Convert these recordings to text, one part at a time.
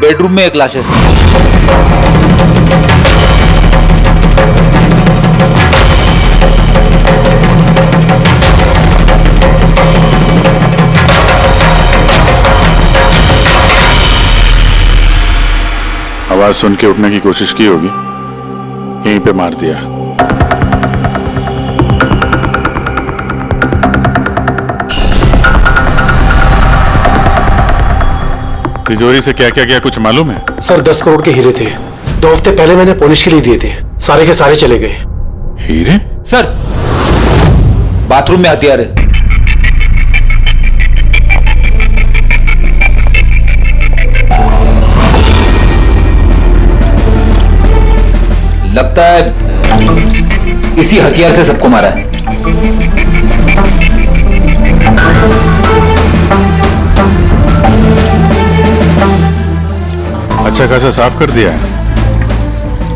Bedroom में एक लाश है। आवाज सुन के उठने की कोशिश की होगी, यहीं पे मार दिया। तिजोरी से क्या क्या गया कुछ मालूम है? सर 10 करोड़ के हीरे थे, 2 हफ्ते पहले मैंने पॉलिश के लिए दिए थे, सारे के सारे चले गए। हीरे? सर बाथरूम में हथियार है। लगता है इसी हथियार से सबको मारा है। अच्छा खासा साफ कर दिया है,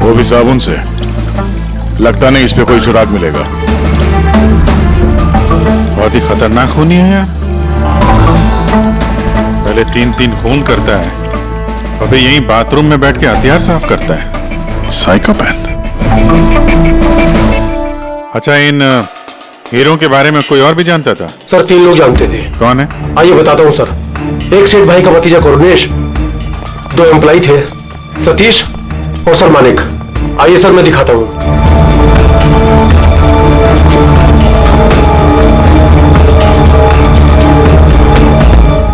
वो भी साबुन से। लगता नहीं इस पे कोई सुराग मिलेगा। बहुत ही खतरनाक खूनी है यार। पहले 3-3 खून करता है, अभी यहीं बाथरूम में बैठ के हथियार साफ करता है। साइकोपैथ। अच्छा, इन हीरों के बारे में कोई और भी जानता था? सर 3 लोग जानते थे। कौन है? आइए बताता हूँ सर। एक सेठ भाई का भतीजा करुणेश, 2 एम्प्लॉय थे, सतीश और सर मानिक। आइए सर मैं दिखाता हूँ।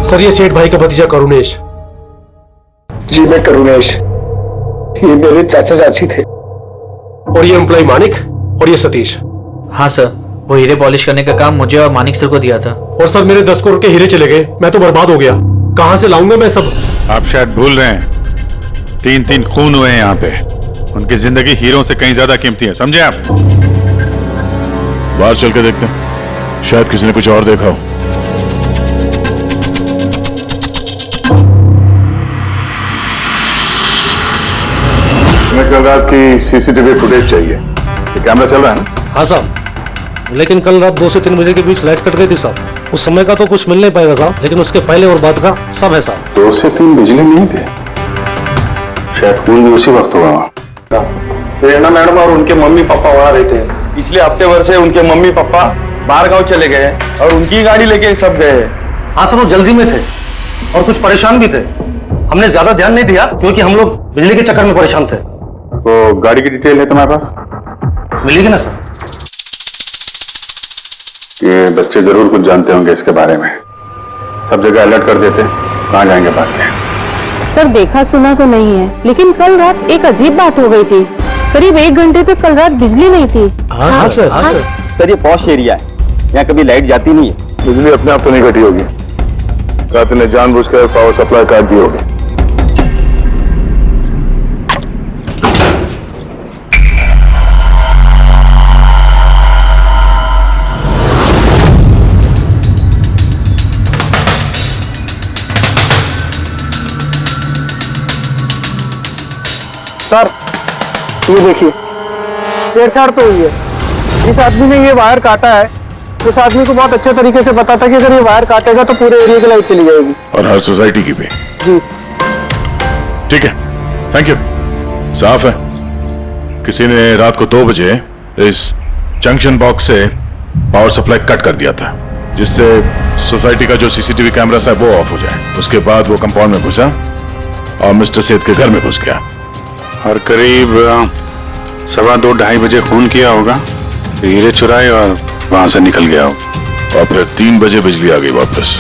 सर ये सेठ भाई का भतीजा करुणेश। जी मैं करुणेश, ये मेरे चाचा चाची थे। और ये एम्प्लॉय मानिक और ये सतीश। हाँ सर, वो हीरे पॉलिश करने का काम मुझे और मानिक सर को दिया था। और सर मेरे 10 करोड़ के हीरे चले गए, मैं तो बर्बाद हो गया। कहां से लाऊंगा मैं सब? आप शायद भूल रहे हैं, 3-3 खून हुए हैं यहाँ पे। उनकी जिंदगी हीरों से कहीं ज्यादा कीमती है, समझे आप? बाहर चल के देखते हैं, शायद किसी ने कुछ और देखा हो। हमें कल रात की सीसीटीवी फुटेज चाहिए। ये कैमरा चल रहा है ना? हाँ साहब, लेकिन कल रात 2 से 3 बजे के बीच लाइट कट गई थी साहब। उस समय का तो कुछ मिल नहीं पाएगा साहब, लेकिन उसके पहले और बाद का सब है साहब। 2 से 3 बिजली नहीं थे, शायद खून भी उसी वक्त हुआ। प्रेरणा मैडम और उनके मम्मी पापा वहाँ रहते हैं। पिछले हफ्ते भर से उनके मम्मी पापा बाहर गांव चले गए और उनकी गाड़ी लेके सब गए। हाँ सर, वो जल्दी में थे और कुछ परेशान भी थे। हमने ज्यादा ध्यान नहीं दिया क्योंकि हम लोग बिजली के चक्कर में परेशान थे। तो गाड़ी की डिटेल है तुम्हारे पास? मिलेगी ना सर? ये बच्चे जरूर कुछ जानते होंगे इसके बारे में। सब जगह अलर्ट कर देते, कहाँ जाएंगे बाद में। सर देखा सुना तो नहीं है, लेकिन कल रात एक अजीब बात हो गई थी। करीब 1 घंटे तक कल रात बिजली नहीं थी। हाँ सर। सर ये पॉश एरिया है, यहाँ कभी लाइट जाती नहीं है। बिजली अपने आप तो नहीं घटी होगी, कातिल ने जानबूझकर पावर सप्लाई काट दी होगी। सर ये देखिए, छेड़छाड़ तो हुई है। जिस आदमी ने ये वायर काटा है, उस आदमी को बहुत अच्छे तरीके से पता था कि अगर ये वायर काटेगा तो पूरे एरिया की लाइट चली जाएगी। और हर सोसाइटी की भी। जी ठीक है, थैंक यू। साफ है, किसी ने रात को 2 बजे इस जंक्शन बॉक्स से पावर सप्लाई कट कर दिया था, जिससे सोसाइटी का जो सीसीटीवी कैमरा है वो ऑफ हो जाए। उसके बाद वो कंपाउंड में घुसा और मिस्टर सेठ के घर में घुस गया। और करीब 2:15-2:30 बजे खून किया होगा, हीरे चुराए और वहां से निकल गया हो। और फिर 3 बजे बिजली आ गई वापस।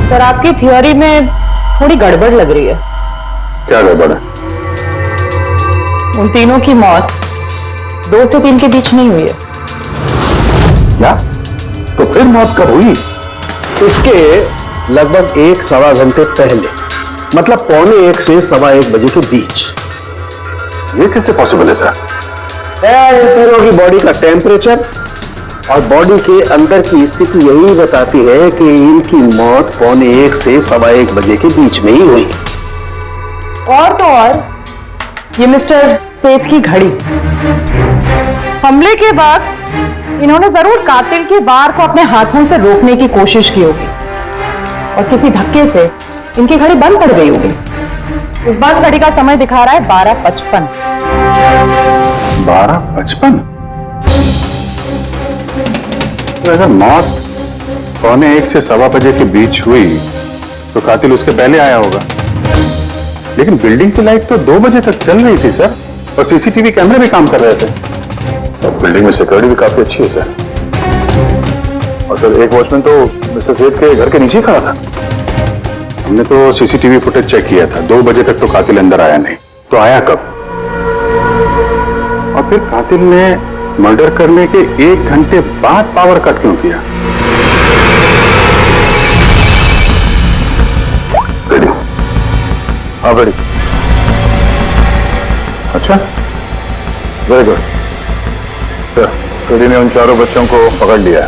सर आपकी थियोरी में थोड़ी गड़बड़ लग रही है। क्या गड़बड़ है? उन तीनों की मौत 2 से 3 के बीच नहीं हुई है। क्या? तो फिर मौत कब हुई? इसके लगभग 1-1.25 घंटे पहले, मतलब 1:45 से 1:15 बजे के बीच। ये कैसे पॉसिबल है सर? इन तीनों की बॉडी का टेम्परेचर और बॉडी के अंदर की स्थिति यही बताती है कि इनकी मौत 1:45 से 1:15 बजे के बीच में ही हुई। और तो और ये मिस्टर सेठ की घड़ी, हमले के बाद इन्होंने जरूर कातिल के वार को अपने हाथों से रोकने की कोशिश की होगी और किसी धक्के से इनकी घड़ी बंद पड़ गई होगी। इस बंद घड़ी का समय दिखा रहा है 12:55। 12:55। तो अगर मौत 1:45 से 1:15 बजे के बीच हुई तो कातिल उसके पहले आया होगा। लेकिन बिल्डिंग की लाइट तो 2 बजे तक चल रही थी सर, और सीसीटीवी कैमरे भी काम कर रहे थे। और बिल्डिंग में सिक्योरिटी भी काफी अच्छी है सर। और सर एक वॉचमैन तो मिस्टर सेठ के घर के नीचे ही खड़ा था। हमने तो सीसीटीवी फुटेज चेक किया था, 2 बजे तक तो कातिल अंदर आया नहीं। तो आया कब? और फिर कातिल ने मर्डर करने के 1 घंटे बाद पावर कट क्यों किया? रेडी? हाँ रेडी। अच्छा, वेरी गुड सर। रेडी ने उन चारों बच्चों को पकड़ लिया।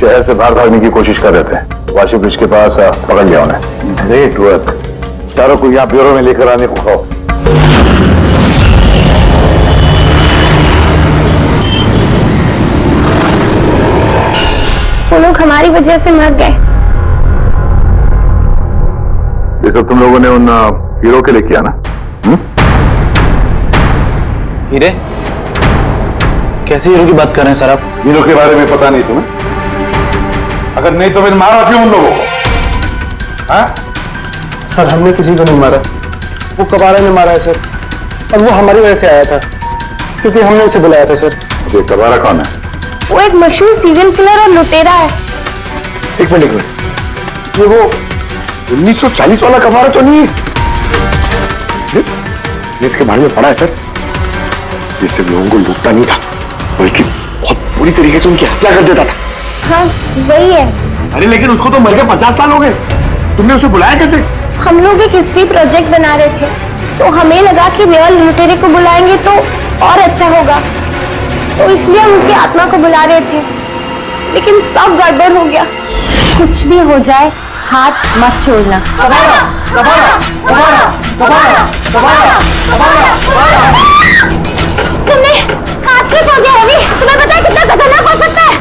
शहर से बाहर भागने की कोशिश कर रहे थे, वाशी ब्रिज के पास पकड़ लिया उन्हें। Great work. चारों को यहाँ ब्यूरो में लेकर आने को कहो। वो लोग हमारी वजह से मर गए। ये सब तुम लोगों ने उन हीरो के लिए किया ना? हीरे? कैसे हीरो की बात कर रहे हैं सर आप? हीरो के बारे में पता नहीं तुम्हें? अगर नहीं तो फिर मारा क्यों उन लोगों को? हाँ? सर हमने किसी को नहीं मारा, वो कबारा ने मारा है सर। और वो हमारी वजह से आया था क्योंकि हमने उसे बुलाया था सर। ये कबारा कौन है? वो एक मशहूर सीरियल किलर और लुटेरा है। एक मिनट, ये वो 1940 वाला कबारा तो नहीं है? इसके बारे में पढ़ा है सर। जिससे लोगों को लूटता नहीं था, बल्कि बहुत बुरी तरीके से उनकी हत्या कर देता था। हाँ वही है। अरे लेकिन उसको तो मर के 50 साल हो गए। तुमने उसे बुलाया कैसे? हम लोग एक हिस्ट्री प्रोजेक्ट बना रहे थे, तो हमें लगा कि रियल लुटेरे को बुलाएंगे तो और अच्छा होगा, तो इसलिए हम उसकी आत्मा को बुला रहे थे। लेकिन सब गड़बड़ हो गया। कुछ भी हो जाए हाथ मत छोड़ना। कबारा, कबारा, कबारा, कबारा, कबारा, कबारा, कबारा। तुमने हाथ से हो गया रवि। तुम्हें पता है कितना खतरनाक हो सकता है?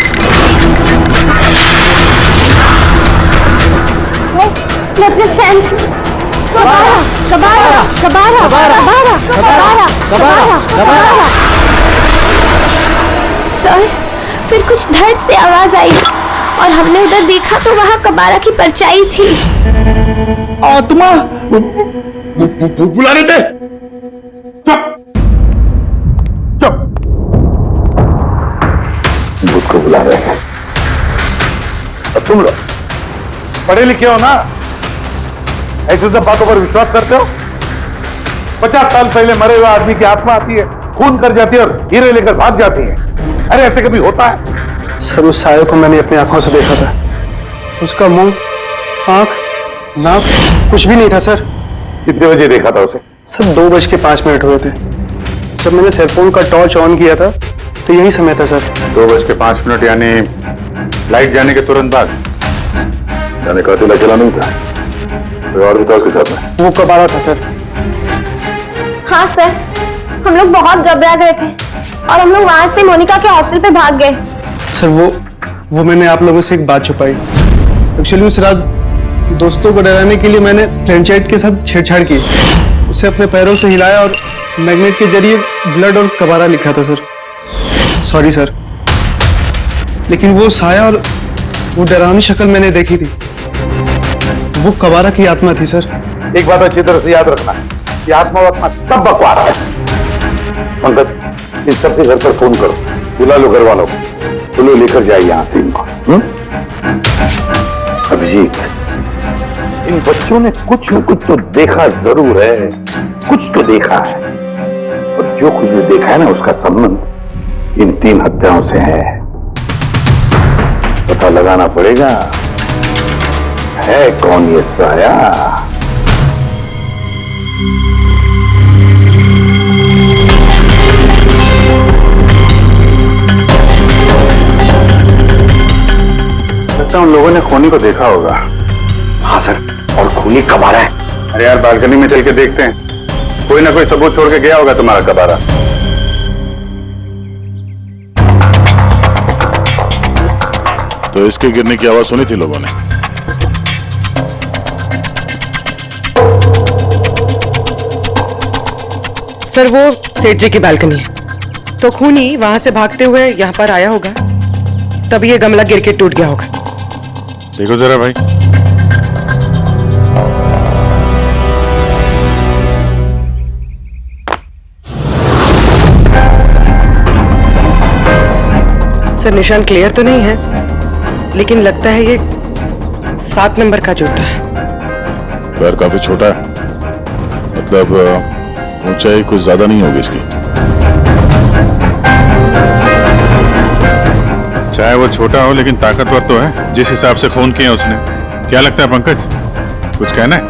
Let's just stand. कबारा, कबारा, कबारा, कबारा, कबारा, कबारा, कबारा। सर, फिर कुछ धड़ से आवाज आई और हमने उधर देखा तो वहाँ कबारा की परछाई थी। आत्मा बुला रहे थे। चुप चुप। भूत को बुला रहे हैं। अब तुम लोग पढ़े लिखे हो ना, ऐसे सब बातों पर विश्वास करते हो? 50 साल पहले मरे हुए आदमी की आत्मा आती है, खून कर जाती है और हीरे लेकर भाग जाती है। अरे ऐसे कभी होता है? सर उस साये को मैंने अपनी आंखों से देखा था। उसका मुंह, आंख, नाक कुछ भी नहीं था सर। कितने बजे देखा था उसे? सर 2:05 हुए थे। जब मैंने सेलफोन का टॉर्च ऑन किया था तो यही समय था सर। 2:05 यानी लाइट जाने के तुरंत बाद? यानी कातिल अकेला नहीं था, कोई और भी था उसके साथ में? वो कबारा था सर। हाँ सर, हम लोग बहुत घबरा गए थे और हम लोग वहां से मोनिका के हॉस्टल पे भाग गए। सर वो मैंने आप लोगों से एक बात छुपाई। एक्चुअली उस रात दोस्तों को डराने के लिए मैंने फ्रेंचाइट के साथ छेड़छाड़ की। उसे अपने पैरों से हिलाया और मैग्नेट के जरिए ब्लड और कबारा लिखा था सर। सॉरी सर, लेकिन वो साया और वो डरावनी शक्ल मैंने देखी थी, वो कबारा की आत्मा थी सर। एक बात अच्छी तरह से याद रखना है, ये आत्मा वात्मा सब बकवास है। पंकज, इस सबके घर पर फोन करो, बुला लो घर वालों को, तो लो लेकर जाइए यहाँ से इनको। अभिजीत, इन बच्चों ने कुछ न कुछ तो देखा जरूर है, कुछ तो देखा है, और जो कुछ भी देखा है ना उसका संबंध इन 3 हत्याओं से है। पता लगाना पड़ेगा है कौन ये साया। लगता है उन लोगों ने खूनी को देखा होगा। हाँ सर, और खूनी कबारा है। अरे यार बालकनी में चल के देखते हैं, कोई ना कोई सबूत छोड़ के गया होगा तुम्हारा कबारा। तो इसके गिरने की आवाज सुनी थी लोगों ने। सर वो सेठ जी की बालकनी है, तो खूनी वहां से भागते हुए यहाँ पर आया होगा, तभी ये गमला गिर के टूट गया होगा। देखो जरा भाई, सर निशान क्लियर तो नहीं है, लेकिन लगता है ये 7 नंबर का जूता है। पैर काफी छोटा है, मतलब ऊंचाई कुछ ज्यादा नहीं होगी इसकी। चाहे वो छोटा हो लेकिन ताकतवर तो है, जिस हिसाब से खून किया उसने। क्या लगता है पंकज, कुछ कहना है?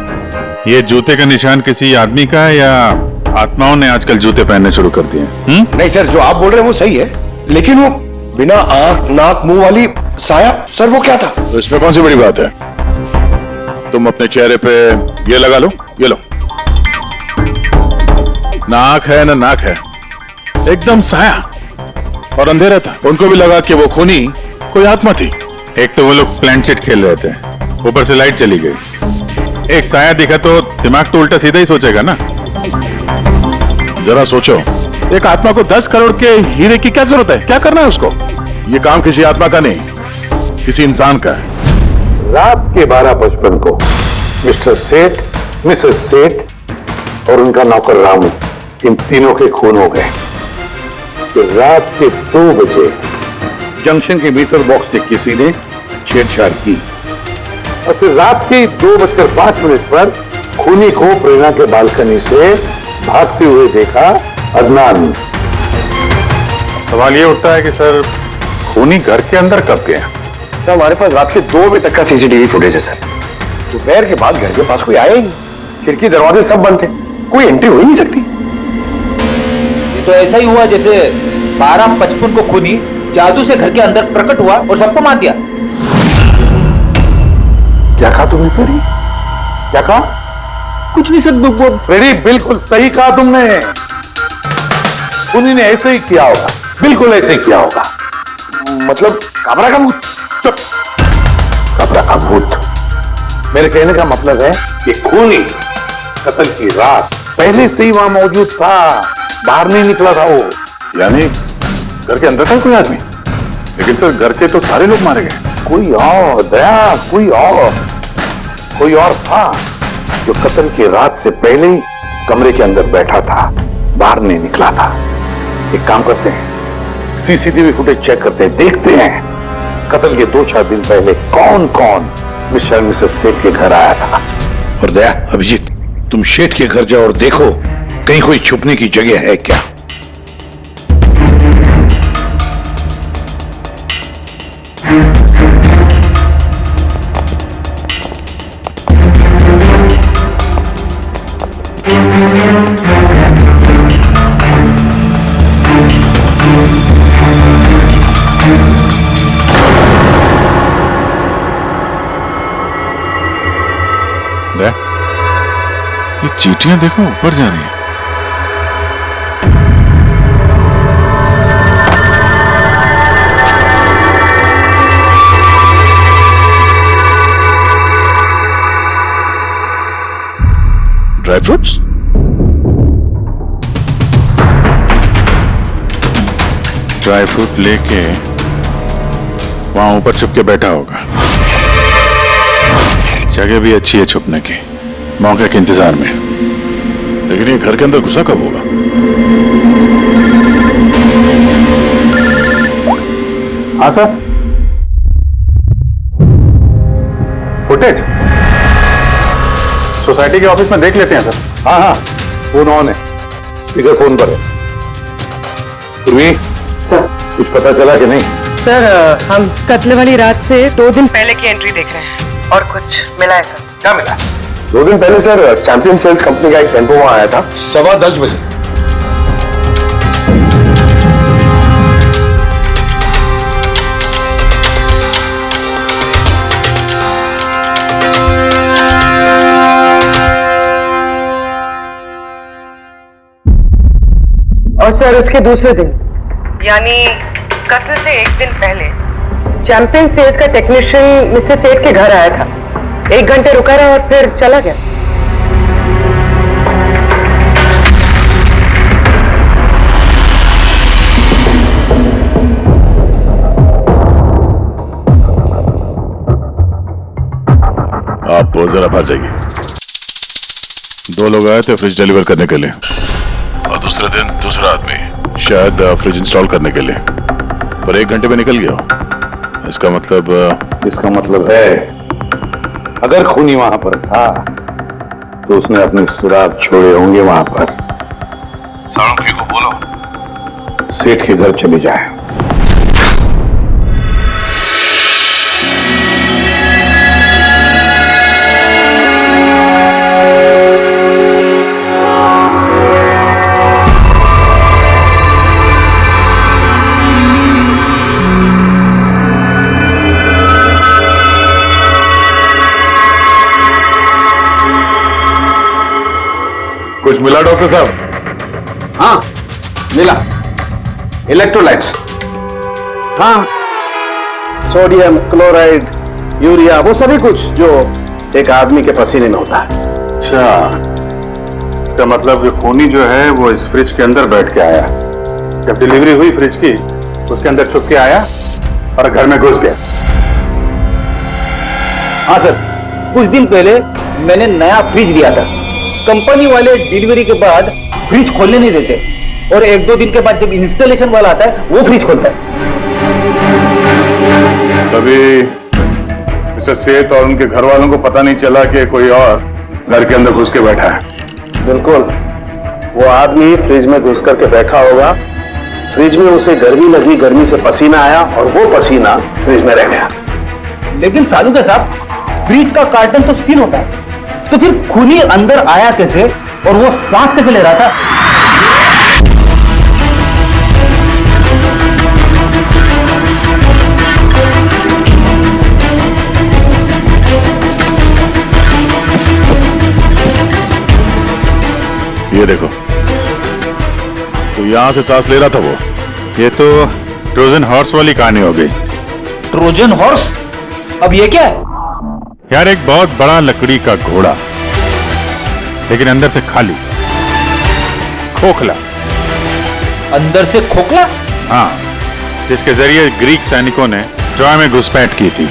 ये जूते का निशान किसी आदमी का है या आत्माओं ने आजकल जूते पहनने शुरू कर दिए? नहीं सर, जो आप बोल रहे हैं वो सही है, लेकिन वो बिना आंख नाक मुंह वाली साया, सर वो क्या था? तो इसमें कौन सी बड़ी बात है? तुम अपने चेहरे पे ये लगा लो, ये लो। ना आंख है ना नाक है, एकदम साया और अंधेरा था। उनको भी लगा कि वो खूनी कोई आत्मा थी। एक तो वो लोग प्लेनचेट खेल रहे थे, ऊपर से लाइट चली गई। एक साया दिखा तो दिमाग तो उल्टा सीधा ही सोचेगा ना। जरा सोचो, एक आत्मा को 10 करोड़ के हीरे की क्या जरूरत है? क्या करना है उसको? ये काम किसी आत्मा का नहीं, किसी इंसान का है। रात के 12:55 को मिस्टर सेठ, मिसेस सेठ और उनका नौकर रामू, इन तीनों के खून हो गए। फिर रात के 2 बजे जंक्शन के मीटर बॉक्स से किसी ने छेड़छाड़ की और फिर रात के 2:05 पर खूनी को प्रेरणा के बालकनी से भागते हुए देखा अदनान। सवाल ये उठता है कि सर खूनी घर के अंदर कब गया? सर हमारे पास रात के 2 बजे तक का सीसीटीवी फुटेज है सर। दोपहर के बाद घर के पास कोई आया ही नहीं, खिड़की दरवाजे सब बंद थे, कोई एंट्री हो ही नहीं सकती। ये तो ऐसा ही हुआ जैसे 12:55 को खूनी जादू से घर के अंदर प्रकट हुआ और सबको मार दिया। क्या कहा तुमने फ्रेडी? क्या कहा? कुछ नहीं सर, फ्रेडी बिल्कुल सही कहा तुमने। खूनी ने ऐसे ही किया होगा, बिल्कुल ऐसे ही किया होगा। मतलब काबरा का भूत? चुप, काबरा का भूत। मेरे कहने का मतलब है कि खूनी कत्ल की रात पहले से ही वहां मौजूद था, बाहर नहीं निकला था वो। यानी घर के अंदर था कोई आदमी? लेकिन सर घर के तो सारे लोग मारे गए। कोई और दया, कोई और था जो कत्ल की रात से पहले ही कमरे के अंदर बैठा था, बाहर नहीं निकला था। एक काम करते हैं, सीसीटीवी फुटेज चेक करते हैं, देखते हैं कत्ल के 2-4 दिन पहले कौन कौन मिस्टर मिसेस सेठ के घर आया था। और दया, अभिजीत, तुम शेठ के घर जाओ और देखो कहीं कोई छुपने की जगह है क्या। ये चींटियां देखो ऊपर जा रही हैं। Dry fruits? ड्राई फ्रूट लेके वहां ऊपर छुप के बैठा होगा। जगह भी अच्छी है छुपने की, मौके के इंतजार में। लेकिन ये घर के अंदर घुसा कब होगा? हाँ सर, फुटेज सोसाइटी के ऑफिस में देख लेते हैं सर। हाँ हाँ, फोन ऑन है, स्पीकर फोन पर है। सर कुछ पता चला कि नहीं? सर हम कत्ल वाली रात से 2 दिन पहले की एंट्री देख रहे हैं और कुछ मिला है सर। क्या मिला? 2 दिन पहले सर चैंपियन सेल्स कंपनी का एक टेम्पो वहां आया था 10:15 बजे। और सर उसके दूसरे दिन यानी कत्ल से 1 दिन पहले चैंपियन सेल्स का टेक्नीशियन मिस्टर सेठ के घर आया था। 1 घंटे रुका रहा और फिर चला गया। आप जरा बाहर जाइए। 2 लोग आए थे फ्रिज डिलीवर करने के लिए और दूसरे दिन दूसरा आदमी शायद फ्रिज इंस्टॉल करने के लिए, पर 1 घंटे में निकल गया। इसका मतलब है अगर खूनी वहां पर था तो उसने अपने सुराग छोड़े होंगे वहां पर। साळुंखे को बोलो सेठ के घर चले जाए। कुछ मिला डॉक्टर साहब? हाँ मिला, इलेक्ट्रोलाइट्स। हाँ, सोडियम क्लोराइड, यूरिया, वो सभी कुछ जो एक आदमी के पसीने में होता है। अच्छा, इसका मतलब जो खूनी जो है वो इस फ्रिज के अंदर बैठ के आया। जब डिलीवरी हुई फ्रिज की उसके अंदर छुप के आया और घर में घुस गया। हाँ सर, कुछ दिन पहले मैंने नया फ्रिज लिया था। कंपनी वाले डिलीवरी के बाद फ्रिज खोलने नहीं देते और 1-2 दिन के बाद जब इंस्टॉलेशन वाला आता है वो फ्रिज खोलता है। तभी मिस्टर सेठ और उनके घर वालों को पता नहीं चला कि कोई और घर के अंदर घुस के बैठा है। बिल्कुल, वो आदमी फ्रिज में घुस करके बैठा होगा। फ्रिज में उसे गर्मी लगी, गर्मी से पसीना आया और वो पसीना फ्रिज में रह गया। लेकिन सालूका साहब, फ्रिज का कार्टन तो सील होता है, तो फिर खूनी अंदर आया कैसे और वो सांस कैसे ले रहा था? ये देखो, तो यहां से सांस ले रहा था वो। ये तो ट्रोजन हॉर्स वाली कहानी हो गई। Trojan horse? अब ये क्या है? यार, एक बहुत बड़ा लकड़ी का घोड़ा, लेकिन अंदर से खाली, खोखला। अंदर से खोखला? हाँ, जिसके जरिए ग्रीक सैनिकों ने ट्रॉय में घुसपैठ की थी।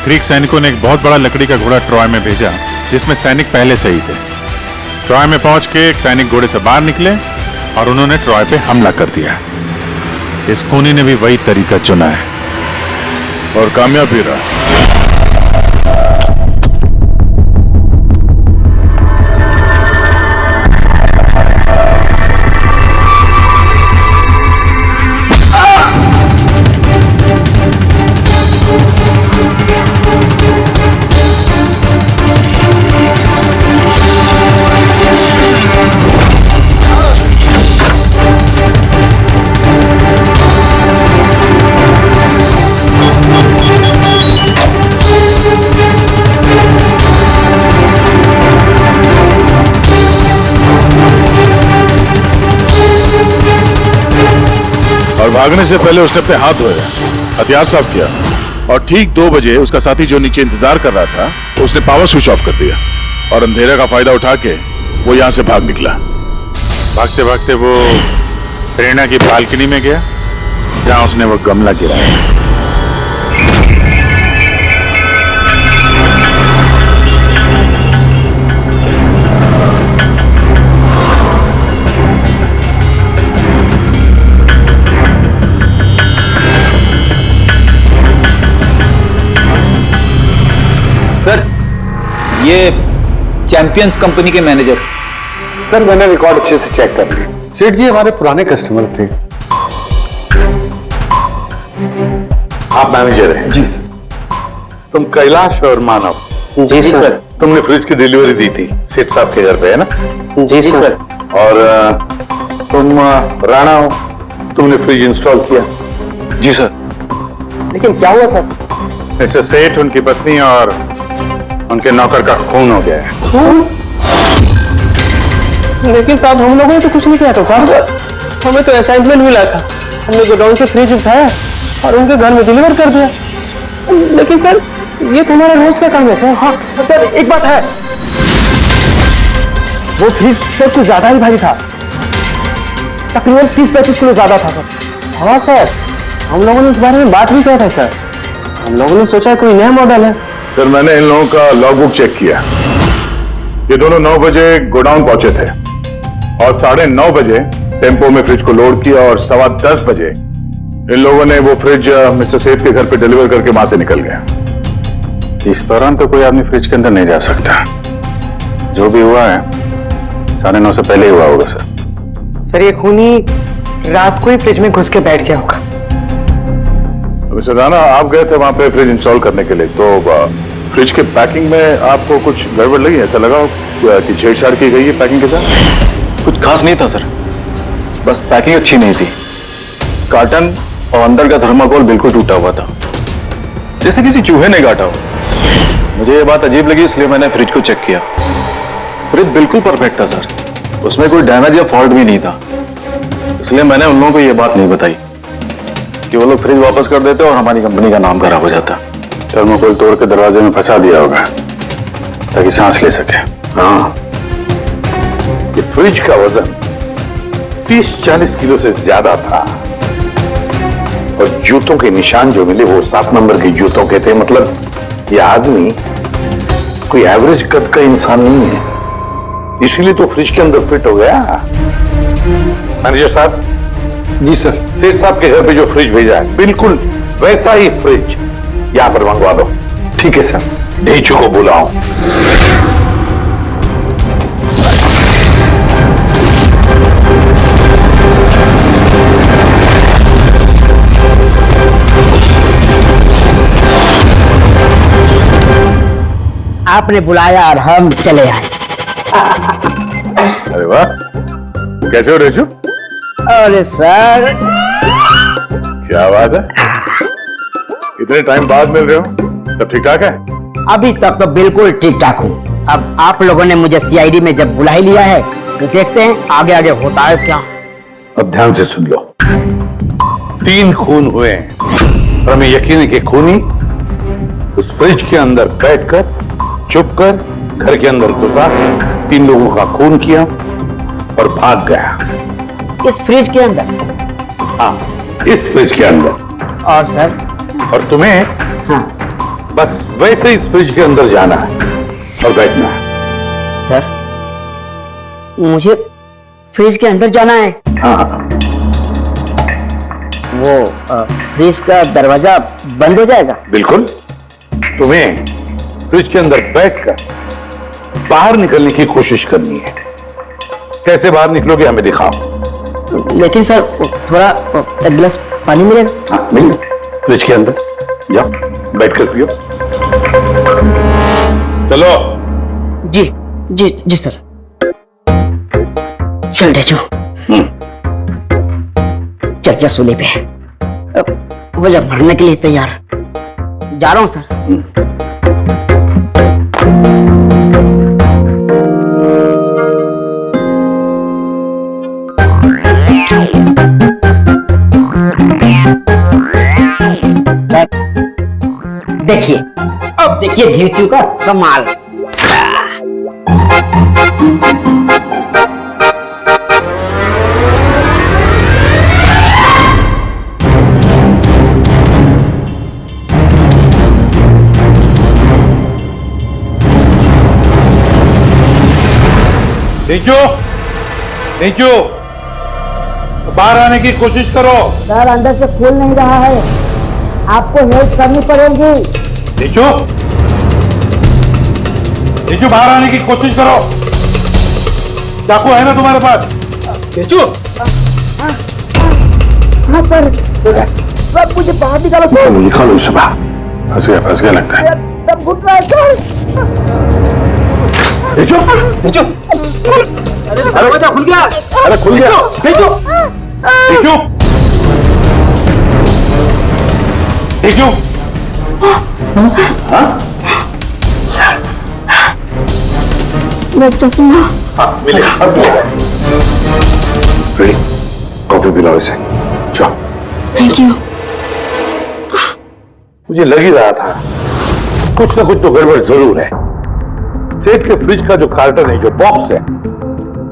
ग्रीक सैनिकों ने एक बहुत बड़ा लकड़ी का घोड़ा ट्रॉय में भेजा, जिसमें सैनिक पहले से ही थे। ट्रॉय में पहुंच के एक सैनिक घोड़े से बाहर निकले और उन्होंने ट्रॉय पे हमला कर दिया। इस खूनी ने भी वही तरीका चुना है और कामयाब भी रहा। भागने से पहले उसने अपने हाथ धोए, हथियार साफ किया और ठीक 2 बजे उसका साथी जो नीचे इंतजार कर रहा था उसने पावर स्विच ऑफ कर दिया और अंधेरे का फायदा उठा के वो यहां से भाग निकला। भागते भागते वो प्रेरणा की बालकनी में गया जहां उसने वो गमला गिराया। सर, ये चैंपियंस कंपनी के मैनेजर। सर, मैंने रिकॉर्ड अच्छे से चेक कर लिया। सेठ जी हमारे पुराने कस्टमर थे। आप मैनेजर हैं? जी सर। तुम कैलाश और मानव? जी सर। तुमने फ्रिज की डिलीवरी दी थी सेठ साहब के घर पे, है ना? जी सर। और तुम राणा हो, तुमने फ्रिज इंस्टॉल किया? जी सर। लेकिन क्या हुआ सर? मिस्टर सेठ, उनकी पत्नी और उनके नौकर का खून हो गया है। लेकिन साहब, हम लोगों ने तो कुछ नहीं किया था साहब। हमें तो असाइनमेंट मिला था, हमने गोडाउन से फ्रिज उठाया और उनके घर में डिलीवर कर दिया। लेकिन सर ये तुम्हारा रोज का काम है सर। हाँ सर एक बात है, वो फ्रिज सर कुछ ज्यादा ही भारी था, तकरीबन 30-35 किलो ज्यादा था सर। हाँ सर, हम लोगों ने इस बारे में बात भी किया था सर। हम लोगों ने सोचा कोई नया मॉडल है। सर मैंने इन लोगों का लॉगबुक चेक किया, ये दोनों 9 बजे गोडाउन पहुंचे थे और 9:30 बजे टेम्पो में फ्रिज को लोड किया और 10:15 बजे इन लोगों ने वो फ्रिज मिस्टर सेठ के घर पे डिलीवर करके वहां से निकल गया। इस दौरान तो कोई आदमी फ्रिज के अंदर नहीं जा सकता। जो भी हुआ है 9:30 से पहले ही हुआ होगा सर। सर ये खूनी रात को ही फ्रिज में घुस के बैठ गया होगा। मिस्टर राणा, आप गए थे वहां पे फ्रिज इंस्टॉल करने के लिए, तो फ्रिज के पैकिंग में आपको कुछ गड़बड़ लगी? ऐसा लगा कि छेड़छाड़ की गई है पैकिंग के साथ? कुछ खास नहीं था सर, बस पैकिंग अच्छी नहीं थी। कार्टन और अंदर का थर्माकोल बिल्कुल टूटा हुआ था, जैसे किसी चूहे ने काटा हो। मुझे ये बात अजीब लगी, इसलिए मैंने फ्रिज को चेक किया। फ्रिज बिल्कुल परफेक्ट था सर, उसमें कोई डैमेज या फॉल्ट भी नहीं था। इसलिए मैंने उन लोगों को ये बात नहीं बताई कि वो लोग फ्रिज वापस कर देते और हमारी कंपनी का नाम खराब हो जाता। थर्माकोल तोड़ के दरवाजे में फंसा दिया होगा ताकि सांस ले सके। हाँ, ये फ्रिज का वजन 30-40 किलो से ज्यादा था और जूतों के निशान जो मिले वो 7 नंबर के जूतों के थे। मतलब ये आदमी कोई एवरेज कद का इंसान नहीं है, इसीलिए तो फ्रिज के अंदर फिट हो गया। मैनेजर साहब। जी सर। सेठ साहब के घर पे जो फ्रिज भेजा है बिल्कुल वैसा ही फ्रिज यहां पर मंगवा दो। ठीक है सर। ढेंचू को बुलाओ। आपने बुलाया और हम चले आए। अरे वाह, कैसे हो रेचू? अरे सर, क्या बात है, इतने टाइम बाद मिल रहे हो, सब ठीक ठाक है? अभी तक तो बिल्कुल ठीक ठाक हूँ। अब आप लोगों ने मुझे सीआईडी में जब बुला ही लिया है तो देखते हैं आगे आगे होता है क्या। अब ध्यान से सुन लो। 3 खून हुए हैं और हमें यकीन है कि खूनी उस फ्रिज के अंदर बैठकर चुपकर घर के अंदर घुसा, 3 लोगों का खून किया और भाग गया। इस फ्रिज के अंदर? हाँ, इस फ्रिज के अंदर। और सर? और तुम्हें हाँ, बस वैसे इस फ्रिज के अंदर जाना है और बैठना है। सर, मुझे फ्रिज के अंदर जाना है? हाँ। वो फ्रिज का दरवाजा बंद हो जाएगा? बिल्कुल। तुम्हें फ्रिज के अंदर बैठकर बाहर निकलने की कोशिश करनी है। कैसे बाहर निकलोगे हमें दिखाओ। लेकिन सर थोड़ा एक गिलास पानी मिलेगा? हाँ, मिलेगा। फ्रिज के अंदर जाओ, बैठकर पियो। चलो। जी जी जी सर। चल ढेचू, चल जा सूली पे, हो जा मरने के लिए तैयार। जा रहा हूं सर। देखिए, अब देखिए ढेचू का कमाल। नीचू, नीचू, बाहर आने की कोशिश करो। सर अंदर से खुल नहीं रहा है, आपको हेल्प करनी पड़ेगी। नीचू, नीचू बाहर आने की कोशिश करो। चाकू है ना तुम्हारे पास? नीचू, हाँ पर सब मुझे बाहर निकालो। निकालो इसे बाहर। फंस गया लगता है। सब घुट रहा है सर। नीचू, नीचू, अरे दरवाजा खुल गया। अरे खुल गया। नीचू, नीचू, नीचू। हाँ? मेरा चश्मा। हाँ, मिले, सब मिले। रेडी? कॉफी पिलाओ इसे। चलो। Thank you. मुझे लग ही रहा था कुछ ना कुछ तो गड़बड़ जरूर है। सेठ के फ्रिज का जो कार्टन है, जो बॉक्स है,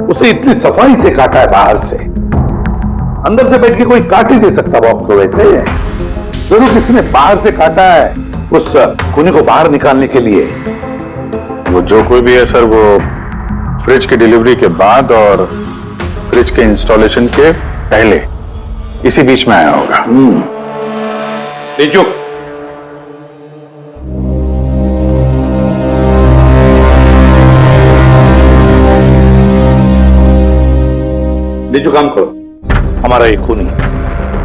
उसे इतनी सफाई से काटा है बाहर से, अंदर से बैठ के कोई काट ही नहीं सकता बॉक्स को। वैसे जरूर किसी ने बाहर से काटा है उस खूनी को बाहर निकालने के लिए। वो जो कोई भी है सर, वो फ्रिज की डिलीवरी के बाद और फ्रिज के इंस्टॉलेशन के पहले इसी बीच में आया होगा। देखो, जो काम करो, हमारा एक खूनी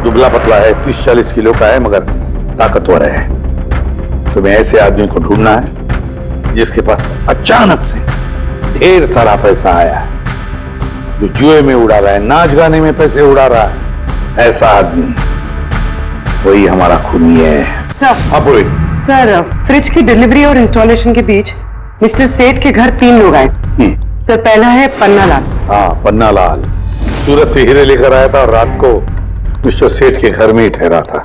दुबला पतला है, 30-40 किलो का है, मगर ताकतवर है। तुम्हें ऐसे आदमी को ढूंढना है जिसके पास अचानक से ढेर सारा पैसा आया है, जो जुए में उड़ा रहा है, नाच गाने में पैसे उड़ा रहा है। ऐसा आदमी वही हमारा खूनी है। सर, हाँ बोले। सर, फ्रिज की डिलीवरी और इंस्टॉलेशन के बीच मिस्टर सेठ के घर 3 लोग आए। सर, पहला है पन्ना लाल। हाँ, पन्ना लाल सूरत से हीरे लेकर आया था और रात को मिस्टर सेठ के घर में ही ठहरा था।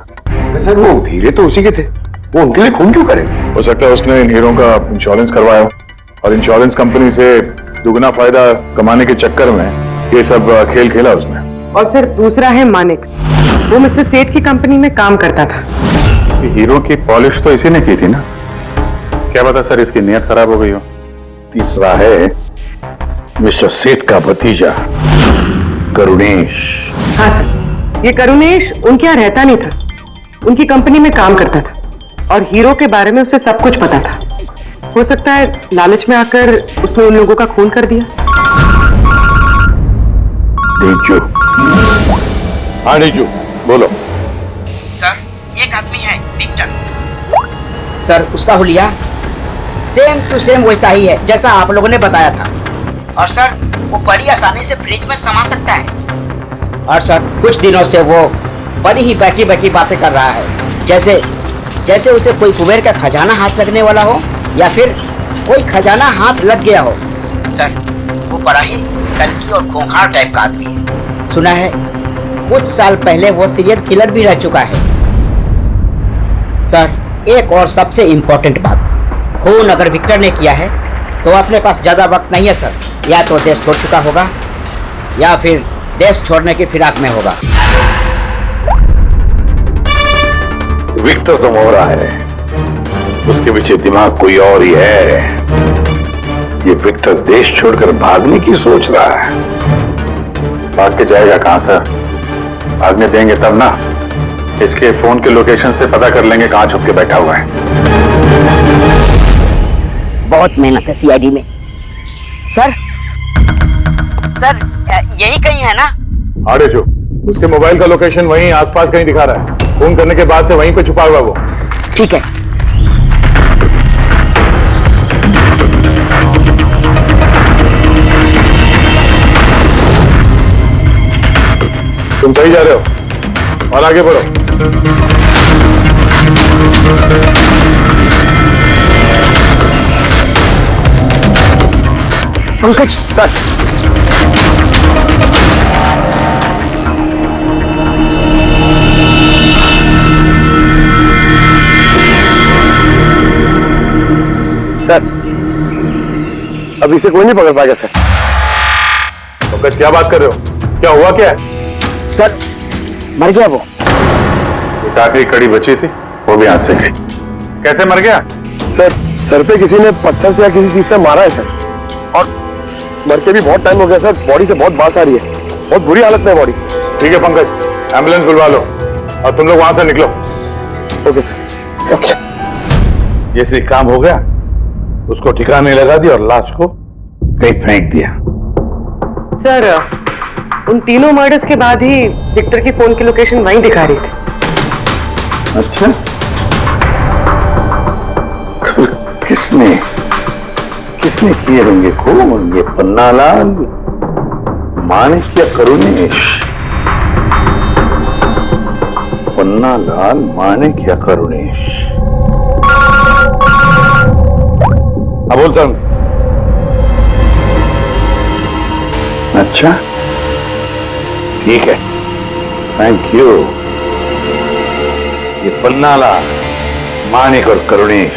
सर, वो हीरे तो उसी के थे, वो उनके लिए खून क्यों करे? हो सकता है उसने इन हीरों का इंश्योरेंस करवाया हो और इंश्योरेंस कंपनी से दुगना फायदा कमाने के चक्कर में ये सब खेल खेला उसने। और सर, दूसरा है मानिक। वो मिस्टर सेठ की कंपनी में काम करता था। हीरो की पॉलिश तो इसी ने की थी ना, क्या पता सर इसकी नीयत खराब हो गई हो। तीसरा है मिस्टर सेठ का भतीजा करुणेश। हाँ सर, ये करुणेश उनके यहाँ रहता नहीं था, उनकी कंपनी में काम करता था और हीरो के बारे में उसे सब कुछ पता था। हो सकता है लालच में आकर उसने उन लोगों का खून कर दिया। डीजू। हाँ डीजू, बोलो। सर, एक आदमी है विक्टर। सर, उसका हुलिया सेम टू सेम वैसा ही है जैसा आप लोगों ने बताया था। और सर, वो बड़ी आसानी से फ्रिज में समा सकता है। और सर, कुछ दिनों से वो बड़ी ही बहकी बातें कर रहा है, जैसे उसे कोई कुबेर का खजाना हाथ लगने वाला हो या फिर कोई खजाना हाथ लग गया हो। सर, वो बड़ा ही सल्की और खूंखार टाइप का आदमी है। सुना है कुछ साल पहले वो सीरियल किलर भी रह चुका है। सर, एक और सबसे इम्पोर्टेंट बात, खून अगर विक्टर ने किया है तो अपने पास ज्यादा वक्त नहीं है सर। या तो देश छोड़ चुका होगा या फिर देश छोड़ने की फिराक में होगा। विक्टर तो मोहरा है, उसके पीछे दिमाग कोई और ही है। ये विक्टर देश छोड़कर भागने की सोच रहा है। भाग के जाएगा कहां सर? भागने देंगे तब ना। इसके फोन के लोकेशन से पता कर लेंगे कहां छुप के बैठा हुआ है। बहुत मेहनत है सीआईडी में। सर, यही कहीं है ना? हाँ जो उसके मोबाइल का लोकेशन वहीं आसपास कहीं दिखा रहा है। फोन करने के बाद से वहीं पे छुपा हुआ वो। ठीक है। तुम सही जा रहे हो और आगे बढ़ो। पंकज सर, अभी से कोई नहीं पकड़ पाएगा सर। पंकज, क्या बात कर रहे हो? क्या हुआ क्या है? सर, मर गया वो। एक आखिरी कड़ी बची थी, वो भी हाथ से गई। कैसे मर गया? सर पे किसी ने पत्थर से या किसी चीज से मारा है सर, और मर के भी बहुत टाइम हो गया सर। बॉडी से बहुत बास आ रही है, बहुत बुरी हालत में है बॉडी। ठीक है पंकज, एम्बुलेंस बुलवा लो और तुम लोग वहां से निकलो। Okay sir. ओके। जैसे काम हो गया, उसको ठिकाने लगा दिया और लाश को कहीं फेंक दिया। सर, उन तीनों मर्डर्स के बाद ही विक्टर की फोन की लोकेशन वहीं दिखा रही थी। अच्छा, किसने किए होंगे खून? ये पन्नालाल, माणिक या करुणेश? पन्नालाल, माणिक या करुणेश? हाँ बोलता हूं। अच्छा, ठीक है, थैंक यू। ये पन्नालाल मानिक और करुणेश,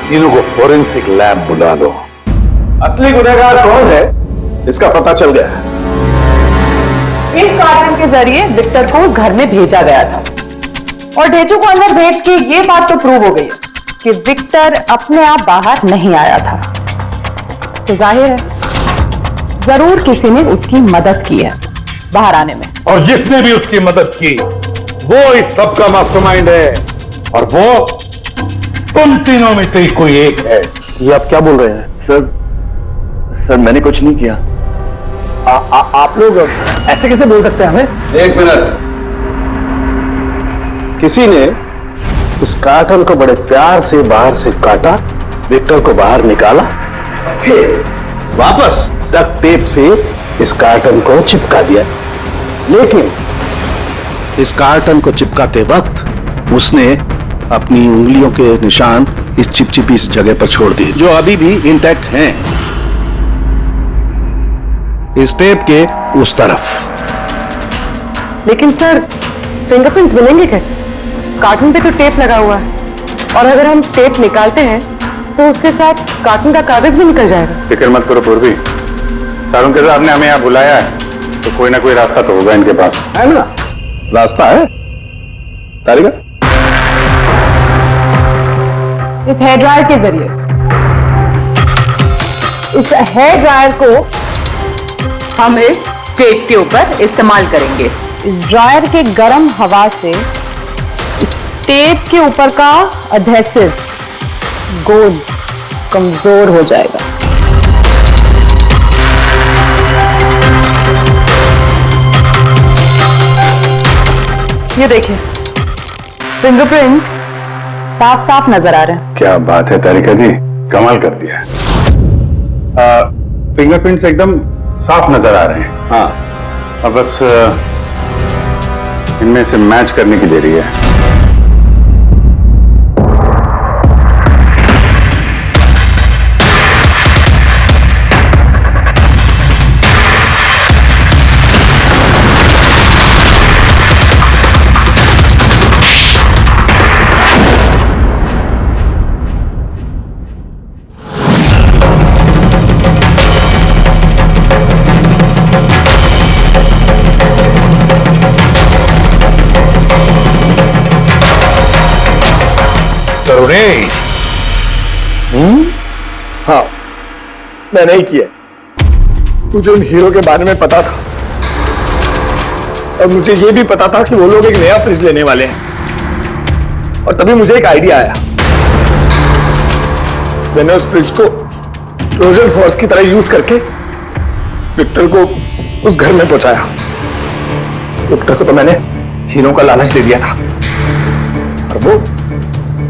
तीनों को फोरेंसिक लैब बुला लो। असली गुनहगार कौन है इसका पता चल गया है। इस कार्टन के जरिए विक्टर को उस घर में भेजा गया था और ढेचू को अंदर भेज के ये बात तो प्रूव हो गई कि विक्टर अपने आप बाहर नहीं आया था। तो जाहिर है जरूर किसी ने उसकी मदद की है बाहर आने में। और जिसने भी उसकी मदद की वो इस सब का मास्टरमाइंड है, और वो तुम तीनों में से ही कोई एक है। ये आप क्या बोल रहे हैं? सर मैंने कुछ नहीं किया। आप लोग ऐसे कैसे बोल सकते हैं हमें? एक मिनट, किसी ने इस कार्टन को बड़े प्यार से बाहर से काटा, विक्टर को बाहर निकाला, फिर वापस डक्ट टेप से इस कार्टन को चिपका दिया। लेकिन इस कार्टन को चिपकाते वक्त उसने अपनी उंगलियों के निशान इस चिपचिपी इस जगह पर छोड़ दिए, जो अभी भी इंटैक्ट हैं, इस टेप के उस तरफ। लेकिन सर फिंगरप्रिंट्स मिलेंगे कैसे? कार्टून पे तो टेप लगा हुआ है और अगर हम टेप निकालते हैं तो उसके साथ कार्टून का कागज भी निकल जाएगा। फिक्र मत करो पूर्वी, सारुण के साहब ने हमें यहाँ बुलाया है तो कोई ना कोई रास्ता तो होगा इनके पास। है ना? रास्ता है तारिका। इस हेयर ड्रायर के जरिए इस हेयर ड्रायर को हम इस टेप के ऊपर इस्तेमाल करेंगे। इस ड्रायर के गर्म हवा से इस टेप के ऊपर का एडहेसिव गोंद कमजोर हो जाएगा। ये देखिए फिंगरप्रिंट्स साफ साफ नजर आ रहे हैं। क्या बात है तारिका जी, कमाल कर दिया। फिंगरप्रिंट्स एकदम साफ नजर आ रहे हैं। हाँ, अब बस इनमें से मैच करने की देरी है। हाँ, मैं नहीं किया। मुझे उन हीरो के बारे में पता था और मुझे यह भी पता था कि वो लोग एक नया फ्रिज लेने वाले हैं। और तभी मुझे एक आइडिया आया। मैंने उस फ्रिज को ट्रोजन हॉर्स की तरह यूज करके विक्टर को उस घर में पहुंचाया। विक्टर को तो मैंने हीरो का लालच दे दिया था और वो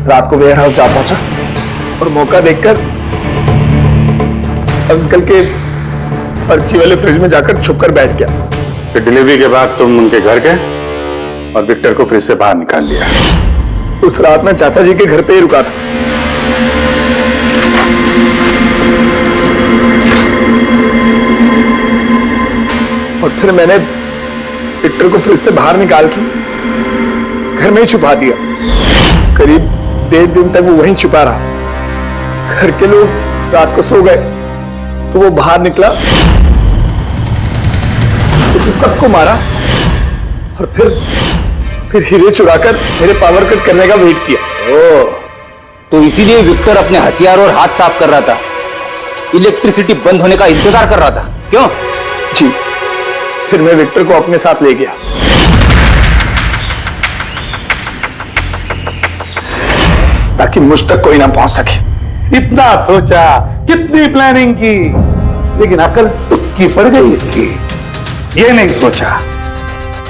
रात को वेयर हाउस जा पहुंचा और मौका देखकर अंकल के पर्ची वाले फ्रिज में जाकर छुपकर बैठ गया। फिर डिलीवरी के बाद तुम उनके घर गए और विक्टर को फ्रिज से बाहर निकाल लिया। उस रात मैं चाचा जी के घर पे ही रुका था। और फिर मैंने विक्टर को फ्रिज से बाहर निकाल के घर में ही छुपा दिया। करीब 1.5 दिन तक वो वहीं छुपा रहा। घर के लोग रात को सो गए तो वो बाहर निकला, उसे सबको मारा और फिर हीरे चुराकर मेरे पावर कट करने का वेट किया। ओह, तो इसीलिए विक्टर अपने हथियार और हाथ साफ कर रहा था, इलेक्ट्रिसिटी बंद होने का इंतजार कर रहा था, क्यों? जी, फिर मैं विक्टर को अपने साथ ले गया ताकि मुझ तक कोई ना पहुंच सके। इतना सोचा, कितनी प्लानिंग की, लेकिन अकल तुक्की पड़ गई इसकी। ये नहीं सोचा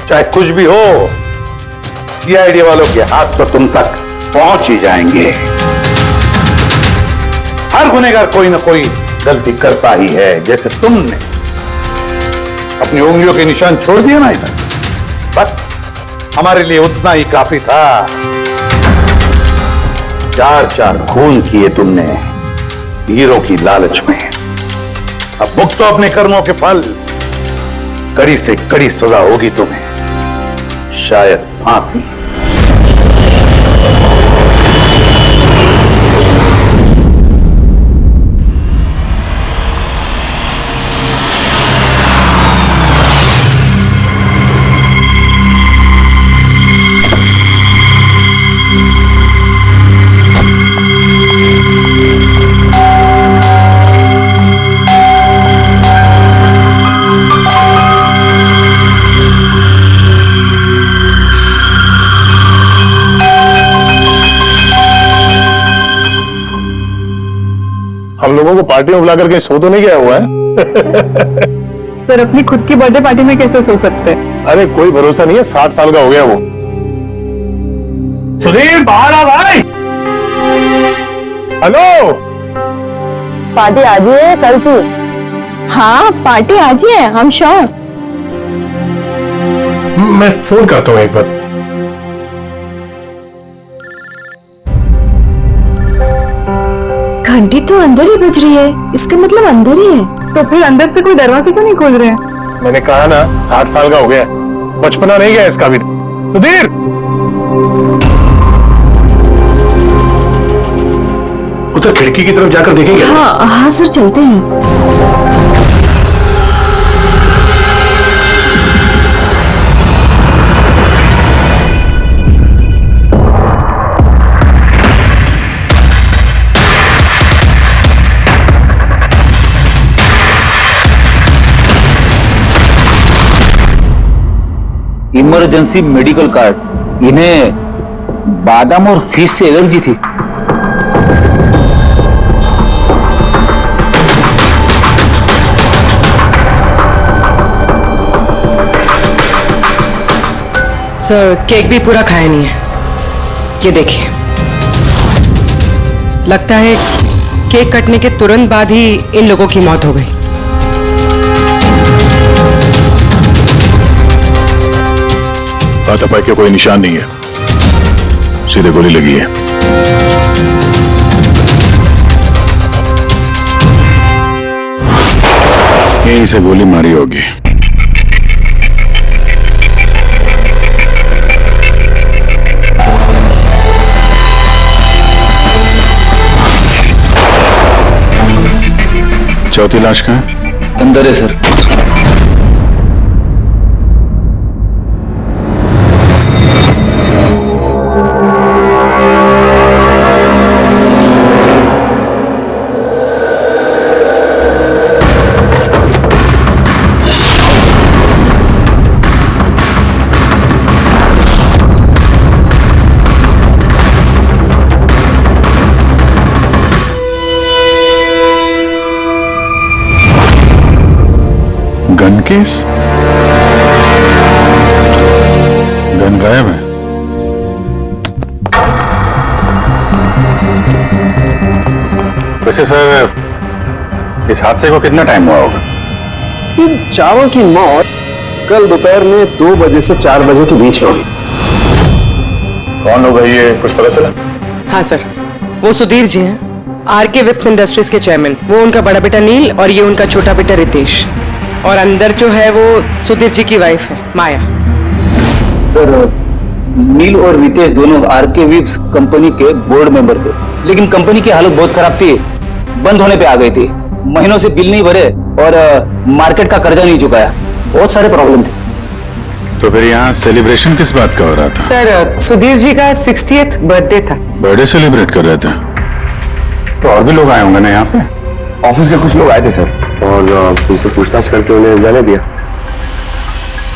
चाहे कुछ भी हो, सीआईडी वालों के हाथ तो तुम तक पहुंच ही जाएंगे। हर गुनहगार कोई ना कोई गलती करता ही है। जैसे तुमने अपनी उंगलियों के निशान छोड़ दिए ना इधर, बस हमारे लिए उतना ही काफी था। 4 खून किए तुमने हीरो की लालच में। अब भुगतो अपने कर्मों के फल। कड़ी से कड़ी सजा होगी तुम्हें, शायद फांसी। हम लोगों को पार्टी में बुला करके सो तो नहीं गया हुआ है? सर अपनी खुद की बर्थडे पार्टी में कैसे सो सकते हैं? अरे कोई भरोसा नहीं है, 60 साल का हो गया वो। सुधीर बाहर आ भाई। हेलो, पार्टी आज ही है कल की? हाँ पार्टी आज ही है, हम श्योर। मैं फोन करता हूँ एक बार। घंटी तो अंदर ही बज रही है, इसका मतलब अंदर ही है। तो फिर अंदर से कोई दरवाजे क्यों नहीं खोल रहे हैं? मैंने कहा ना 60 साल का हो गया, बचपना नहीं गया इसका भी। सुधीर, उधर खिड़की की तरफ जाकर देखेंगे। हाँ सर चलते हैं। Emergency medical card. इन्हें बादाम और फिश से एलर्जी थी। सर केक भी पूरा खाया नहीं है, ये देखिए। लगता है केक कटने के तुरंत बाद ही इन लोगों की मौत हो गई। हाथापाई के कोई निशान नहीं है, सीधे गोली लगी है। यहीं से गोली मारी होगी। चौथी लाश कहाँ है? अंदर है सर। Gun case? गन गायब है। वैसे सर, इस हादसे को कितना टाइम हुआ होगा? इन चारों की मौत कल दोपहर में 2 बजे से 4 बजे के बीच में हुई। कौन होगा ये, कुछ पता चला? हाँ सर, वो सुधीर जी हैं, आरके विप्स इंडस्ट्रीज के चेयरमैन। वो उनका बड़ा बेटा नील और ये उनका छोटा बेटा रितेश। और अंदर जो है वो सुधीर जी की वाइफ है माया। सर नील और रितेश दोनों आरके विप्स कंपनी के बोर्ड मेंबर थे, लेकिन कंपनी की हालत बहुत खराब थी, बंद होने पे आ गई थी। महीनों से बिल नहीं भरे और मार्केट का कर्जा नहीं चुकाया, बहुत सारे प्रॉब्लम थे। तो फिर यहाँ सेलिब्रेशन किस बात का हो रहा था? सर सुधीर जी का 60th बर्थडे था। बर्थडे सेलिब्रेट कर रहे थे? तो और भी लोग आए होंगे ना यहाँ पे? ऑफिस के कुछ लोग आए थे सर, और उनसे पूछताछ करके उन्हें जाने दिया।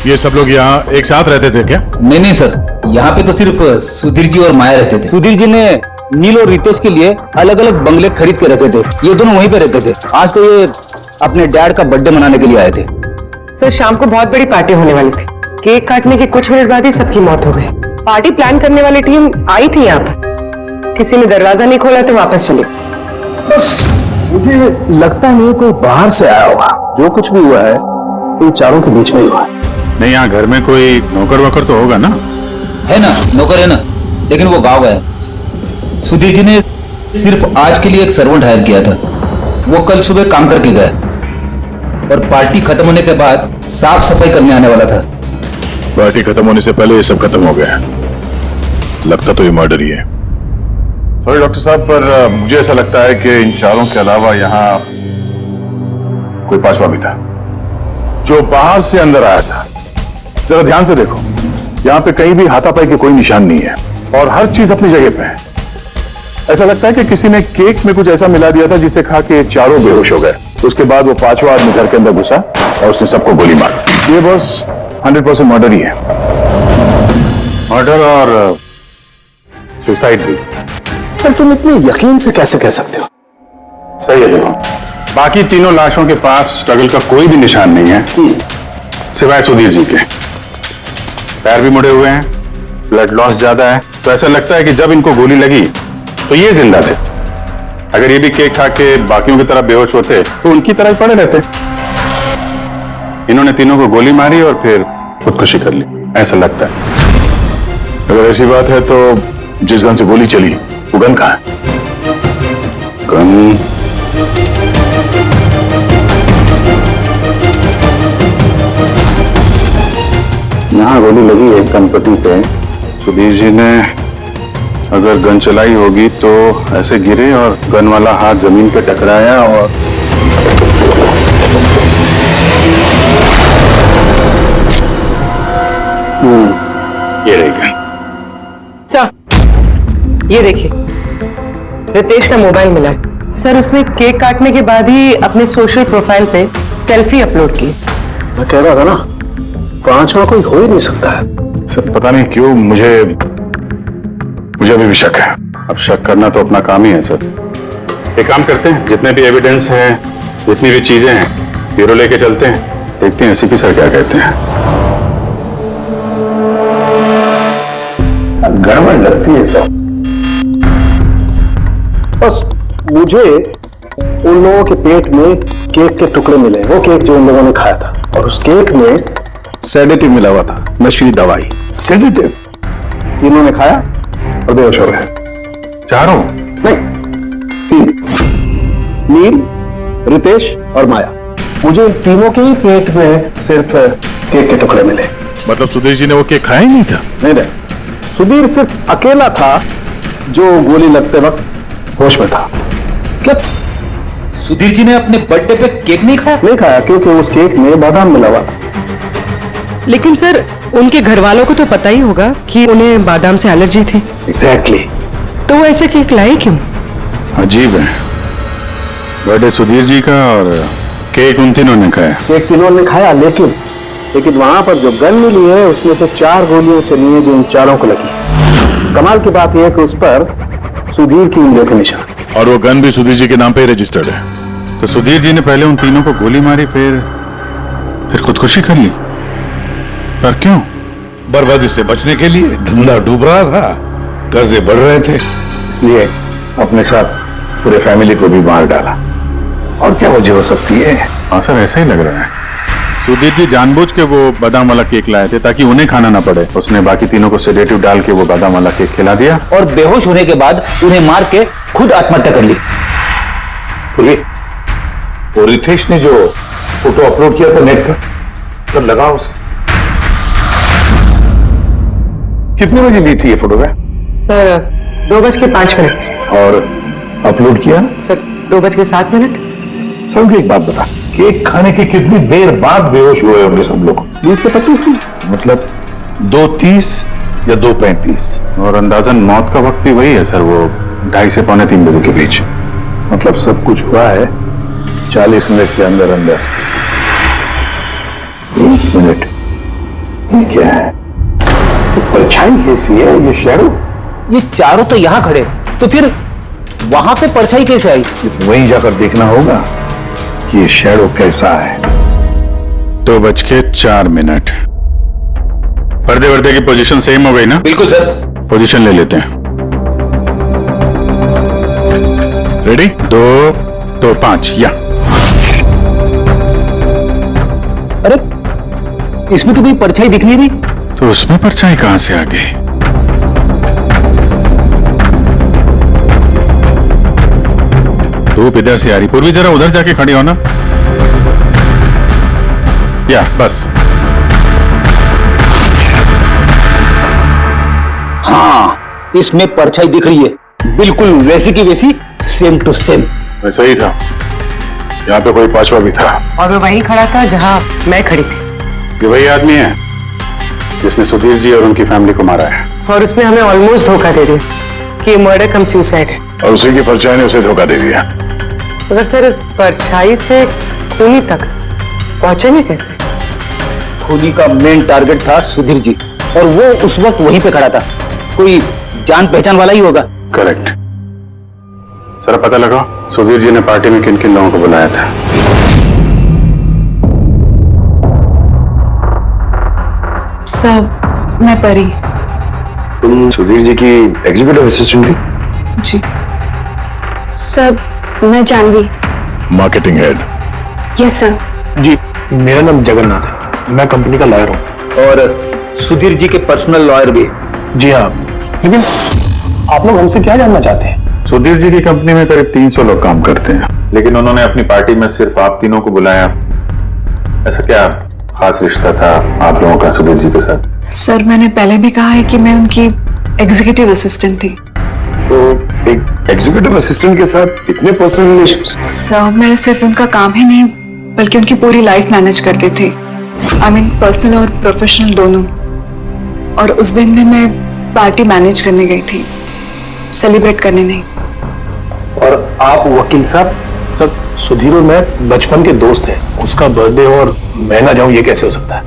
ये सब लोग यहाँ एक साथ रहते थे क्या? नहीं नहीं सर, यहाँ पे तो सिर्फ सुधीर जी और माया रहते थे। सुधीर जी ने नील और रितेश के लिए अलग अलग बंगले खरीद के रखे थे, ये दोनों वहीं पे रहते थे। आज तो ये अपने डैड का बर्थडे मनाने के लिए आए थे। सर शाम को बहुत बड़ी पार्टी होने वाली थी, केक काटने के कुछ मिनट बाद ही सबकी मौत हो गई। पार्टी प्लान करने वाली टीम आई थी यहाँ पर, किसी ने दरवाजा नहीं खोला तो वापस चले। मुझे लगता नहीं कोई बाहर से आया होगा। जो कुछ भी हुआ है इन चारों के बीच में ही हुआ है। नहीं, यहाँ घर में कोई नौकर वोकर तो होगा ना? है ना, नौकर है ना, लेकिन वो गाँव गया। सुधीर जी ने सिर्फ आज के लिए एक सर्वेंट हायर किया था, वो कल सुबह काम करके गया और पार्टी खत्म होने के बाद साफ सफाई करने आने वाला था। पार्टी खत्म होने से पहले ये सब खत्म हो गया। लगता तो ये मर्डर ही है। सॉरी डॉक्टर साहब, पर मुझे ऐसा लगता है कि इन चारों के अलावा यहाँ कोई पांचवा भी था जो बाहर से अंदर आया था। जरा ध्यान से देखो, यहाँ पे कहीं भी हाथापाई के कोई निशान नहीं है और हर चीज अपनी जगह पे है। ऐसा लगता है कि किसी ने केक में कुछ ऐसा मिला दिया था जिसे खा के चारों बेहोश हो गए। उसके बाद वो पांचवा आदमी घर के अंदर घुसा और उसने सबको गोली मारी। ये बस 100% मर्डर ही है। मर्डर और सुसाइड भी। पर तुम इतने यकीन से कैसे कह सकते हो? सही है देखो, बाकी तीनों लाशों के पास स्ट्रगल का कोई भी निशान नहीं है सिवाय सुधीर जी के। पैर भी मुड़े हुए हैं, ब्लड लॉस ज्यादा है, तो ऐसा लगता है कि जब इनको गोली लगी तो ये जिंदा थे। अगर ये भी केक खा के बाकियों की तरह बेहोश होते तो उनकी तरह ही पड़े रहते। इन्होंने तीनों को गोली मारी और फिर खुदकुशी कर ली, ऐसा लगता है। अगर ऐसी बात है तो जिस गन से गोली चली वो गन कहाँ है? गन यहाँ गोली लगी है कंपनी पे। सुधीर जी ने अगर गन चलाई होगी तो ऐसे गिरे और गन वाला हाथ जमीन पे टकराया और ये रही गन। सर ये देखिए, रितेश का मोबाइल मिला है। सर उसने केक काटने के बाद ही अपने सोशल प्रोफाइल पे सेल्फी अपलोड की। मैं कह रहा था ना, पांचवा कोई हो ही नहीं सकता है। सर पता नहीं क्यों मुझे अभी भी शक है। अब शक करना तो अपना काम ही है सर। एक काम करते हैं, जितने भी एविडेंस हैं, जितनी भी चीजें हैं, ब्यूरो लेके चलते हैं, देखते हैं एसीपी सर क्या कहते हैं। गड़बड़ लगती है सब। बस मुझे उन लोगों के पेट में केक के टुकड़े मिले, वो केक जो उन लोगों ने खाया था, और उस केक में सेडेटिव मिला हुआ था, नशीली दवाई। सेडेटिव इन्होंने खाया और बेहोश हो गए। चारों? नहीं, तीन, नील, रितेश और माया। मुझे इन तीनों के ही पेट में सिर्फ केक के टुकड़े मिले। मतलब सुधीर जी ने वो केक खाया ही नहीं था? नहीं, सुधीर सिर्फ अकेला था जो गोली लगते वक्त होश में था। क्या सुधीर जी ने अपने बर्थडे पे केक नहीं खाया? नहीं खाया, क्योंकि उस केक में बादाम मिला हुआ था। लेकिन सर उनके घर वालों को तो पता ही होगा कि उन्हें बादाम से एलर्जी थी। एग्जैक्टली। तो वो ऐसे केक लाए क्यों? अजीब है, बर्थडे सुधीर जी का और केक उन तीनों ने खाया। केक तीनों ने खाया, लेकिन वहां पर जो गन मिली है उसमें से 4 गोलियां चली हैं जो इन चारों को लगी। कमाल की बात यह है कि उस पर सुधीर की उंगलियों के निशान, और वो गन भी सुधीर जी के नाम पे ही रजिस्टर्ड है। तो सुधीर जी ने पहले उन तीनों को गोली मारी, फिर खुदकुशी कर ली। पर क्यों? बर्बादी से बचने के लिए। धंधा डूब रहा था, कर्जे बढ़ रहे थे, इसलिए अपने साथ पूरे फैमिली को भी मार डाला। और क्या वजह हो सकती है? हाँ सर, ऐसा ही लग रहा है। सुधीर जी जानबूझ के वो बादाम वाला केक लाए थे ताकि उन्हें खाना ना पड़े। उसने बाकी तीनों को सेडेटिव डाल के वो बादाम वाला केक खिला दिया और बेहोश होने के बाद उन्हें मार के खुद आत्महत्या कर ली। वो रितेश ने जो फोटो अपलोड किया था नेट पर, तब लगा उसे। कितने बजे ली थी ये फोटोग्राफ? सर 2:05। और अपलोड किया? सर 2:07। सब एक बात बता, केक खाने की कितनी देर बाद बेहोश हुए होंगे सब लोग? 20 से 25 मिनट, मतलब 2:30 या 2:35। और अंदाजन मौत का वक्त भी वही है सर, वो 2:30 से 2:45 बजे के बीच। मतलब सब कुछ हुआ है 40 मिनट के अंदर अंदर। 1 मिनट, ये क्या है? परछाई कैसी है? ये शैडो? ये चारों तो यहाँ खड़े, तो फिर वहां पे परछाई कैसे आई? वहीं जाकर देखना होगा कि ये शैडो कैसा है। 2:04। पर्दे वर्दे की पोजीशन सेम हो गई ना? बिल्कुल सर। पोजीशन ले लेते हैं। रेडी? 2-5 या। अरे इसमें तो कोई परछाई दिख नहीं रही। तो उसमें परछाई कहां से आ गई? धूप इधर से आ रही। पूर्वी जरा उधर जाके खड़ी हो ना। या बस। हाँ, इसमें परछाई दिख रही है, बिल्कुल वैसी की वैसी, सेम टू सेम। वैसा ही था। यहाँ पे कोई पांचवा भी था। और वो वहीं खड़ा था जहां मैं खड़ी थी। ये वही आदमी है जिसने सुधीर जी और उनकी फैमिली को मारा है। और उसने हमें ऑलमोस्ट धोखा दे दिया कि मर्डर कम सुसाइड है। और उसी की परछाई ने उसे धोखा दे दिया। मगर सर इस परछाई से खूनी तक पहुंचेंगे कैसे? खूनी का मेन टारगेट था सुधीर जी, और वो उस वक्त वहीं पे खड़ा था। कोई जान पहचान वाला ही होगा। करेक्ट। सर पता लगा सुधीर जी ने पार्टी में किन किन लोगों को बुलाया था। सर मैं परी। तुम सुधीर जी की एग्जीक्यूटिव असिस्टेंट थी? जी। सर मैं Janvi. Marketing head. Yes sir. जी मेरा नाम जगन्नाथ है, मैं कंपनी का लॉयर हूँ। और सुधीर जी के पर्सनल लॉयर भी। जी हाँ, लेकिन आप लोग हमसे क्या जानना चाहते हैं? सुधीर जी की कंपनी में करीब 300 लोग काम करते हैं, लेकिन उन्होंने अपनी पार्टी में सिर्फ आप तीनों को बुलाया। ऐसा क्या खास रिश्ता था आप लोगों का सुधीर जी के साथ? सर मैंने पहले भी कहा है कि मैं उनकी एग्जीक्यूटिव असिस्टेंट थी। तो एक एग्जीक्यूटिव असिस्टेंट के साथ इतने पर्सनल रिलेशन? सर मैं सिर्फ उनका काम ही नहीं बल्कि उनकी पूरी लाइफ मैनेज करते थे। आई मीन पर्सनल और प्रोफेशनल दोनों। और उस दिन में मैं पार्टी मैनेज करने गई थी, सेलिब्रेट करने नहीं। और आप वकील साहब? सर सुधीर और मैं बचपन के दोस्त हैं, उसका बर्थडे और मैं ना जाऊं ये कैसे हो सकता है?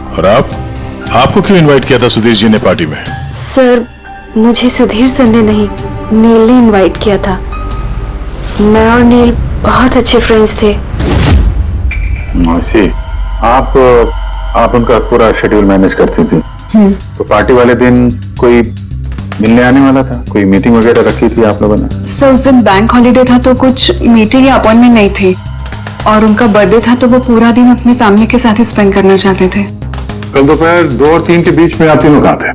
और आपको क्यों इनवाइट किया था सुधीर जी ने पार्टी में? सर मुझे सुधीर सर ने नहीं, नील ने इनवाइट किया था। मैं और नील बहुत अच्छे फ्रेंड्स थे। सी, आप उनका पूरा शेड्यूल मैनेज करती थी। तो पार्टी वाले दिन कोई मिलने आने वाला था? कोई मीटिंग वगैरह रखी थी आप लोगों ने? सर उस दिन बैंक हॉलीडे था तो कुछ मीटिंग या अपॉइंटमेंट नहीं थी, और उनका बर्थडे था तो वो पूरा दिन अपनी फैमिली के साथ ही स्पेंड करना चाहते थे। कल दोपहर 2 और 3 के बीच में आप तीनों कहाँ थे?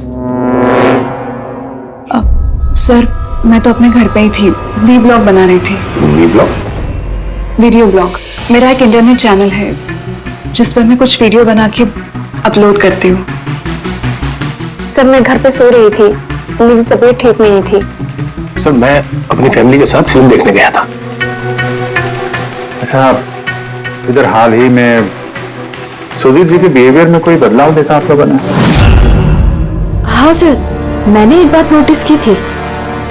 सर मैं तो अपने घर पे ही थी, वी ब्लॉग बना रही थी। Video blog. मेरा एक इंटरनेट चैनल है जिस पर मैं कुछ वीडियो बना के अपलोड करती हूँ। सर मैं घर पे सो रही थी, मेरी तबीयत ठीक नहीं थी। सर मैं अपनी फैमिली के साथ फिल्म देखने गया था। अच्छा, इधर हाल ही में सुधीर जी के बिहेवियर में कोई बदलाव देखा आप लोगों ने? हाँ सर, मैंने एक बात नोटिस की थी।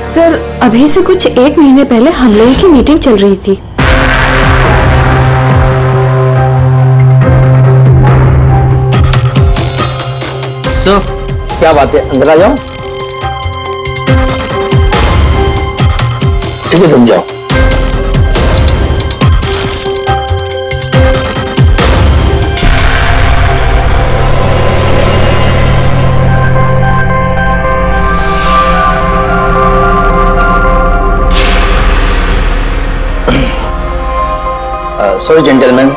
सर अभी से कुछ 1 महीने पहले हम लोगों की मीटिंग चल रही थी। सर क्या बात है, अंदर आ जाओ। ठीक है तुम जाओ। Sorry gentleman,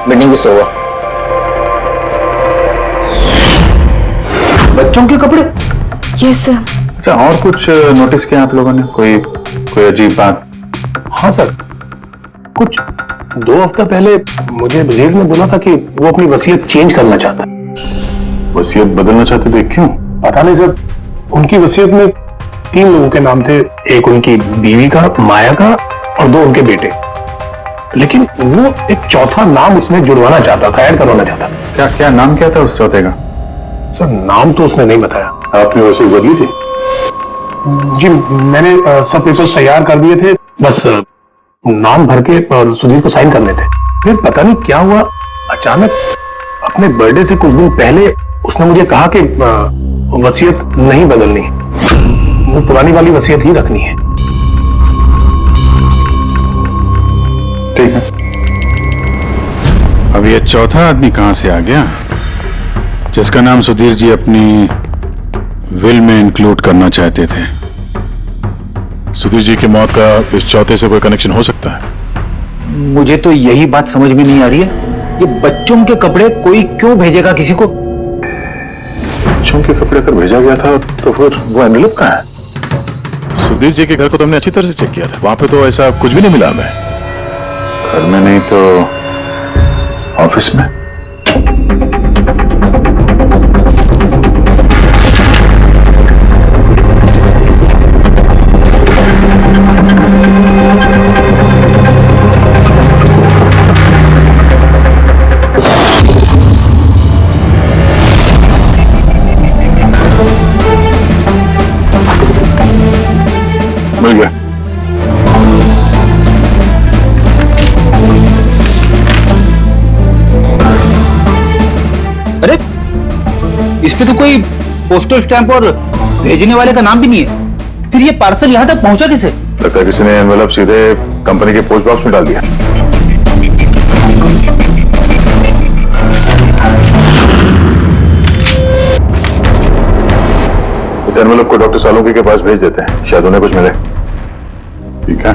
meeting is over. बच्चों के कपड़े? Yes sir. अच्छा, और कुछ नोटिस किया आप लोगों ने? कोई अजीब बात? हाँ सर, कुछ 2 हफ्ता पहले मुझे वजीर ने बोला था कि वो अपनी वसीयत चेंज करना चाहता है। वसीयत बदलना चाहते थे? क्यों? पता नहीं सर, उनकी वसीयत में 3 लोगों के नाम थे, एक उनकी बीवी का, माया का, और 2 उनके बेटे। लेकिन वो एक चौथा नाम उसमें जुड़वाना चाहता था, ऐड करवाना चाहता था। क्या नाम क्या था उस चौथे का? सर नाम तो उसने नहीं बताया। आपने वसीयत बदली थी? जी मैंने सब पेपर्स तैयार कर दिए थे, बस नाम भर के और सुधीर को साइन करने थे। फिर पता नहीं क्या हुआ, अचानक अपने बर्थडे से कुछ दिन पहले उसने मुझे कहा कि वसीयत नहीं बदलनी, वो पुरानी वाली वसीयत ही रखनी है। ठीक है। अब ये चौथा आदमी कहां से आ गया जिसका नाम सुधीर जी अपनी विल में इंक्लूड करना चाहते थे? सुधीर जी की मौत का इस चौथे से कोई कनेक्शन हो सकता है? मुझे तो यही बात समझ में नहीं आ रही है, ये बच्चों के कपड़े कोई क्यों भेजेगा किसी को? बच्चों के कपड़े अगर भेजा गया था तो फिर वो एनवेलप कहाँ है? सुधीर जी के घर को तो हमने अच्छी तरह से चेक किया था, वहां पे तो ऐसा कुछ भी नहीं मिला हमें। घर में नहीं तो ऑफिस में? मिल गया। अरे इस पे तो कोई पोस्टल स्टैंप और भेजने वाले का नाम भी नहीं है, फिर ये पार्सल यहां तक पहुंचा कैसे? लगता है किसी ने एनवेलप सीधे कंपनी के पोस्ट बॉक्स में डाल दिया। इस एनवेलप को डॉक्टर सालुंकी के पास भेज देते हैं, शायद उन्हें कुछ मिले। ठीक है।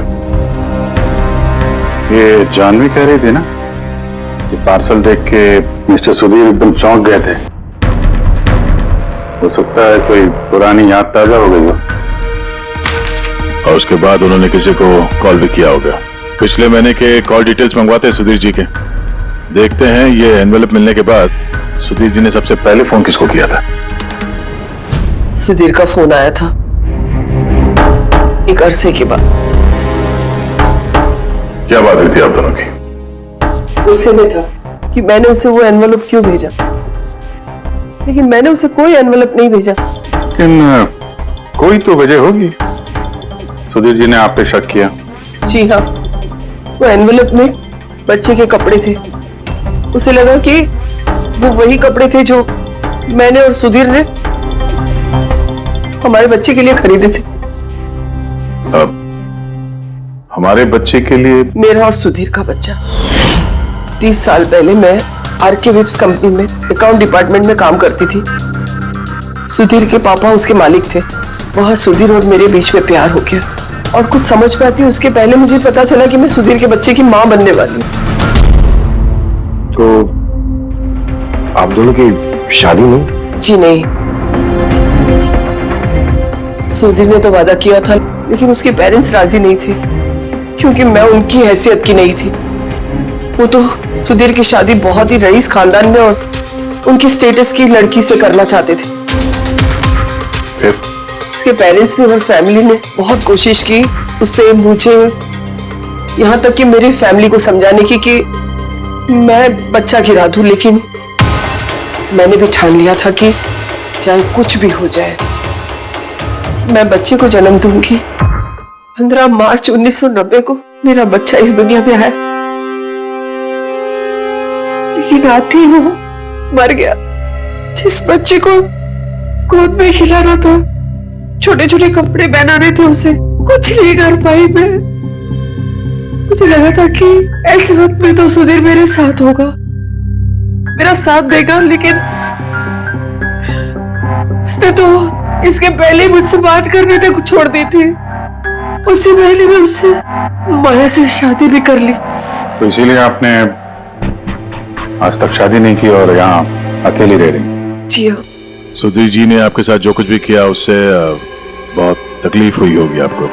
ये जानवी कह रही थी ना कि पार्सल देख के मिस्टर सुधीर एकदम चौंक गए थे। हो सकता है कोई पुरानी याद ताजा हो गई हो, और उसके बाद उन्होंने किसी को कॉल भी किया होगा। पिछले महीने के कॉल डिटेल्स मंगवाते हैं सुधीर जी के। देखते हैं ये एनवेलप मिलने के बाद सुधीर जी ने सबसे पहले फोन किसको किया था। सुधीर का फोन आया था एक अरसे के बाद। क्या बात हुई थी आप दोनों की? गुस्से में था कि मैंने उसे वो एनवेलप क्यों भेजा, लेकिन मैंने उसे कोई एनवेलप नहीं भेजा। लेकिन कोई तो वजह होगी। सुधीर जी ने आप पे शक किया। जी हाँ, वो एनवेलप में बच्चे के कपड़े थे। उसे लगा कि वो वही कपड़े थे जो मैंने और सुधीर ने हमारे बच्चे के लिए खरीदे थे। अब हमारे बच्चे के लिए? मेरा और सुधीर का बच्चा। 30 साल पहले मैं आरके विप्स कंपनी में अकाउंट डिपार्टमेंट में काम करती थी। सुधीर के पापा उसके मालिक थे। वहां सुधीर और मेरे बीच में प्यार हो गया, और कुछ समझ पाती उसके पहले मुझे पता चला कि मैं सुधीर के बच्चे की मां बनने वाली हूँ। तो आप दोनों की शादी नहीं? जी नहीं। सुधीर ने तो वादा किया था, लेकिन उसके पेरेंट्स राजी नहीं थे, क्योंकि मैं उनकी हैसियत की नहीं थी। वो तो सुधीर की शादी बहुत ही रईस खानदान में और उनकी स्टेटस की लड़की से करना चाहते थे। फिर उसके पेरेंट्स ने और फैमिली ने बहुत कोशिश की उससे, मुझे, यहाँ तक कि मेरी फैमिली को समझाने की कि मैं बच्चा गिरा दूं, लेकिन मैंने भी ठान लिया था कि चाहे कुछ भी हो जाए मैं बच्चे को जन्म दूंगी। 15 मार्च 1990 को मेरा बच्चा इस दुनिया में आया, लेकिन आते ही वो मर गया। जिस बच्चे को गोद में खिलाना था, छोटे छोटे कपड़े पहनाने थे उसे, कुछ नहीं कर पाई मैं। मुझे लगा था कि ऐसे वक्त में तो सुधीर मेरे साथ होगा, मेरा साथ देगा, लेकिन उसने तो इसके पहले मुझसे बात करने तक छोड़ दी थी। उसी महीने में उससे माया से शादी भी कर ली। तो इसीलिए आपने आज तक शादी नहीं की और यहाँ अकेली रह रही? जी हाँ। सुधीर जी ने आपके साथ जो कुछ भी किया उससे बहुत तकलीफ हुई होगी आपको।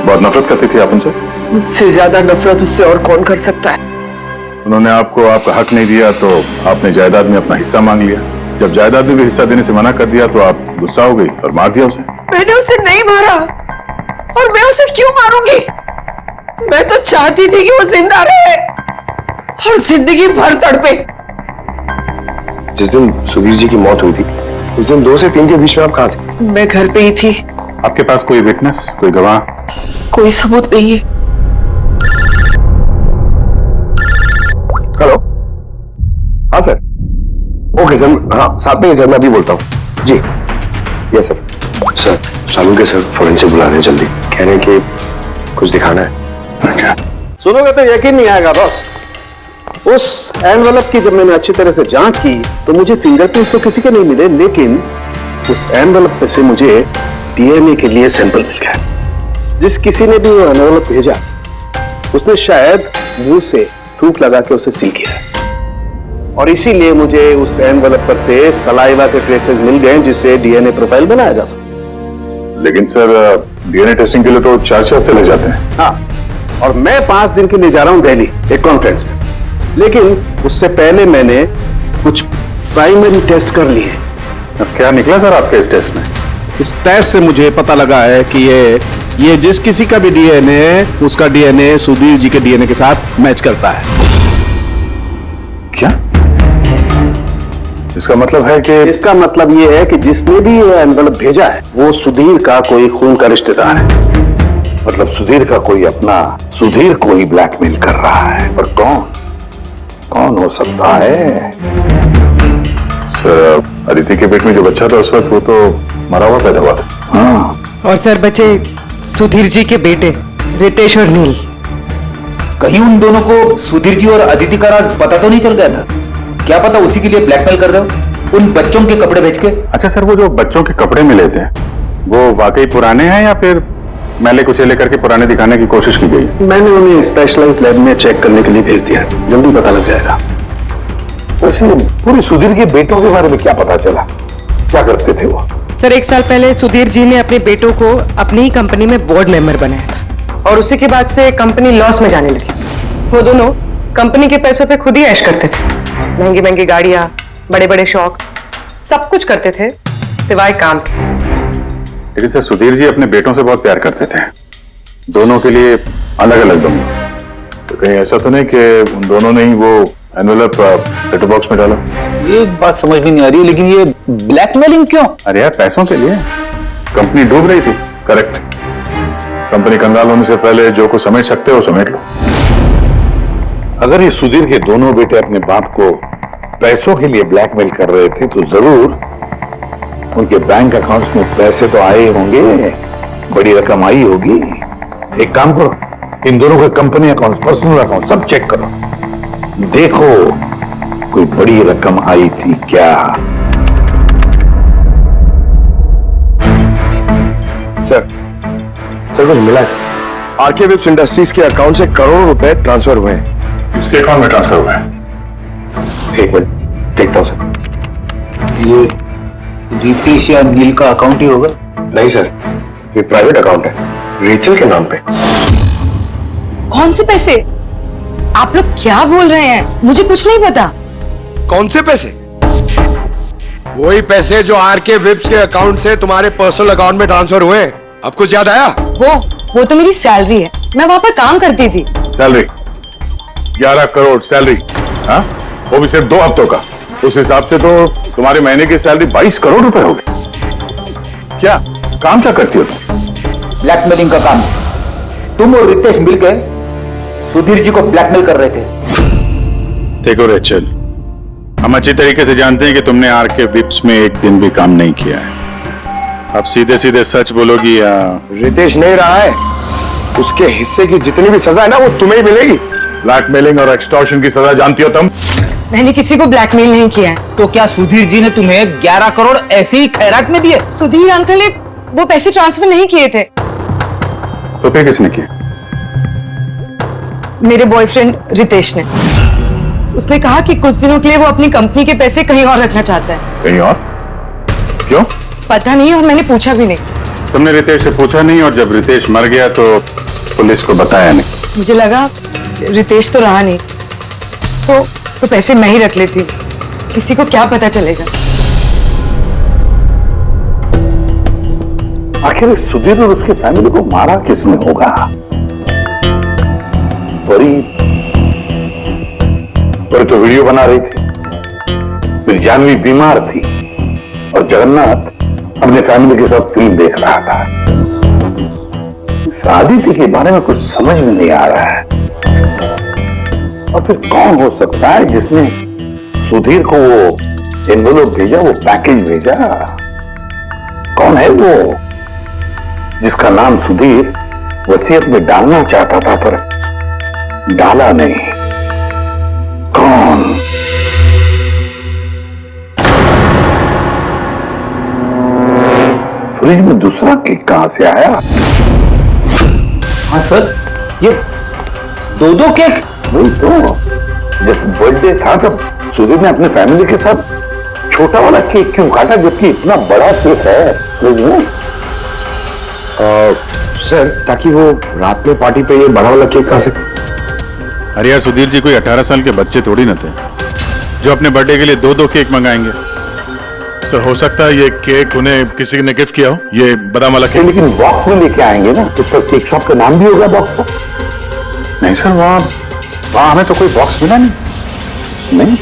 बहुत नफरत करती थी आप उनसे? मुझसे ज्यादा नफरत उससे और कौन कर सकता है। उन्होंने आपको आपका हक नहीं दिया तो आपने जायदाद में अपना हिस्सा मांग लिया। जब जायदाद में भी हिस्सा देने से मना कर दिया तो आप गुस्सा हो गई और मार दिया उसे। मैंने उसे नहीं मारा, और मैं उसे क्यों मारूंगी? मैं तो चाहती थी कि वो जिंदा रहे और जिंदगी भर तड़पे। जिस दिन सुधीर जी की मौत हुई थी, उस दिन 2 से 3 के बीच में आप कहाँ थे? मैं घर पे ही थी। आपके पास कोई विटनेस, कोई गवाह? कोई सबूत नहीं है। हेलो, हाँ सर। ओके सर, हाँ साथ में सर, मैं अभी बोलता हूँ जी। Yes sir. Sir Salunke sir forensic बुला रहे हैं जल्दी, कह रहे हैं कि कुछ दिखाना है। सुनोगे तो यकीन नहीं आएगा बॉस। उस एनवेलप की जब मैंने अच्छी तरह से जांच की तो मुझे फिंगरप्रिंट्स तो किसी के नहीं मिले, लेकिन उस एनवेलप पे से मुझे डीएनए के लिए सैंपल मिल गया। जिस किसी ने भी वो एनवेलप भेजा उसने शायद मुंह से थूक लगा के उसे सील किया, और इसीलिए मुझे उस एनवेलप पर से सलाइवा के ट्रेसेस मिल गए जिससे डीएनए प्रोफाइल बनाया जा सके। लेकिन सर डीएनए टेस्टिंग के लिए तो 4-6 हफ्ते लग जाते हैं। हाँ, और मैं 5 दिन के लिए जा रहा हूं दिल्ली एक कॉन्फ्रेंस में, लेकिन उससे पहले मैंने कुछ प्राइमरी टेस्ट कर लिए। अब क्या निकला सर आपके इस टेस्ट में? इस टेस्ट से मुझे पता लगा है कि ये जिस किसी का भी डीएनए, उसका डीएनए सुधीर जी के डीएनए के साथ मैच करता है। क्या? इसका मतलब है कि? इसका मतलब ये है कि जिसने भी ये एनवेलप भेजा है वो सुधीर का कोई खून का रिश्तेदार है। मतलब सुधीर का कोई अपना सुधीर को ही ब्लैकमेल कर रहा है। पर कौन हो सकता है? सर अदिति के पेट में जो बच्चा था उस वक्त वो तो मरा हुआ पैदा हुआ था। और सर बच्चे सुधीर जी के बेटे रितेश और नील। कहीं उन दोनों को सुधीर जी और अदिति का राज पता तो नहीं चल गया था? क्या पता उसी के लिए ब्लैकमेल कर रहे हो उन बच्चों के कपड़े बेच के? अच्छा सर, वो जो बच्चों के कपड़े मिले थे वो वाकई पुराने हैं या फिर मैले कुचेले करके पुराने दिखाने की कोशिश की गई? मैंने उन्हें स्पेशलाइज्ड लैब में चेक करने के लिए भेज दिया है, जल्दी पता लग जाएगा। वैसे पूरे सुधीर के बेटों के बारे में क्या पता चला? क्या करते थे वो? सर 1 साल पहले सुधीर जी ने अपने बेटों को अपनी ही कंपनी में बोर्ड मेंबर बनाया था और उसी के बाद से कंपनी लॉस में जाने लगी। वो दोनों कंपनी के पैसों पे खुद ही ऐश करते थे, महंगी महंगी गाड़ियां, बड़े बड़े शौक, सब कुछ करते थे सिवाय काम के। लेकिन सर सुधीर जी अपने बेटों से बहुत प्यार करते थे, दोनों के लिए अलग अलग दूंगा। तो कहीं ऐसा तो नहीं कि उन दोनों ने ही वो एनवेलप लेटर बॉक्स में डाला? ये बात समझ में नहीं आ रही, लेकिन ये ब्लैकमेलिंग क्यों? अरे यार पैसों के लिए, कंपनी डूब रही थी। करेक्ट, कंपनी कंगाल होने से पहले जो को समेट सकते हो समेट लो। अगर ये सुधीर के दोनों बेटे अपने बाप को पैसों के लिए ब्लैकमेल कर रहे थे तो जरूर उनके बैंक अकाउंट्स में पैसे तो आए होंगे, बड़ी रकम आई होगी। एक काम करो, इन दोनों के कंपनी अकाउंट, पर्सनल अकाउंट सब चेक करो, देखो कोई बड़ी रकम आई थी क्या। सर कुछ मिला है। आरके विप्स इंडस्ट्रीज के अकाउंट से करोड़ों रुपए ट्रांसफर हुए हैं। इसके अकाउंट में ट्रांसफर हुआ है? एक मिनट देखता हूं सर। ये रितेश या नील का अकाउंट ही होगा? नहीं सर, ये प्राइवेट अकाउंट है रेचल के नाम पे। कौन से पैसे? आप लोग क्या बोल रहे हैं? मुझे कुछ नहीं पता। कौन से पैसे? वही पैसे जो आरके विप्स के अकाउंट से तुम्हारे पर्सनल अकाउंट में ट्रांसफर हुए हैं। अब कुछ याद आया? वो तो मेरी सैलरी है, मैं वहां पर काम करती थी। Salary 11 crore salary? हाँ, वो भी सिर्फ 2 हफ्तों का। उस हिसाब से तो तुम्हारे महीने की सैलरी 22 करोड़ रुपए हो गई। क्या काम क्या करती हो तुम? ब्लैकमेलिंग का काम। तुम और रितेश मिलकर सुधीर जी को ब्लैकमेल कर रहे थे। देखो रेचल, हम अच्छी तरीके से जानते हैं कि तुमने आरके विप्स में एक दिन भी काम नहीं किया है। अब सीधे सीधे सच बोलोगी या? रितेश नहीं रहा है, उसके हिस्से की जितनी भी सजा है ना वो तुम्हें ही मिलेगी। ब्लैकमेलिंग और एक्सटॉर्शन की सजा जानती हो तुम? मैंने किसी को ब्लैकमेल नहीं किया है। तो क्या सुधीर जी ने तुम्हें 11 करोड़ ऐसे ही खैरात में दिए? सुधीर अंकल ने वो पैसे ट्रांसफर नहीं किए थे। तो फिर किसने किया? मेरे बॉयफ्रेंड रितेश ने। उसने कहा कि कुछ दिनों के लिए वो अपनी कंपनी के पैसे कहीं और रखना चाहता है। कहीं और? क्यों? पता नहीं और मैंने पूछा भी नहीं। तुमने रितेश से पूछा नहीं और जब रितेश मर गया तो पुलिस को बताया नहीं? मुझे लगा रितेश तो रहा नहीं, तो पैसे मैं ही रख लेती, किसी को क्या पता चलेगा। आखिर सुधीर और उसकी फैमिली को मारा किसने होगा? परी तो वीडियो बना रही थी, फिर जानवी बीमार थी और जगन्नाथ अपने फैमिली के साथ फिल्म देख रहा था। आदित्य के बारे में कुछ समझ में नहीं आ रहा है। और फिर कौन हो सकता है जिसने सुधीर को वो एनवेलप भेजा, वो पैकेज भेजा? कौन है वो जिसका नाम सुधीर वसीयत में डालना चाहता था पर डाला नहीं? कौन? फ्रिज में दूसरा केक कहां से आया? हाँ सर, ये 2 केक। वही तो, जब बर्थडे था तब सुधीर ने अपने फैमिली के साथ छोटा वाला केक क्यों काटा जबकि इतना बड़ा केक है फ्रिज में? सर ताकि वो रात में पार्टी पे ये बड़ा वाला केक खा सके। अरे यार सुधीर जी कोई 18 साल के बच्चे थोड़ी न थे जो अपने बर्थडे के लिए 2 केक मंगाएंगे। सर हो सकता है ये केक उन्हें किसी ने गिफ्ट किया हो, ये बादाम वाला केक। लेकिन बॉक्स में लेके आएंगे ना, उस पर केक शॉप का नाम भी होगा बॉक्स पर। नहीं सर, वहां हमें तो कोई बॉक्स मिला नहीं।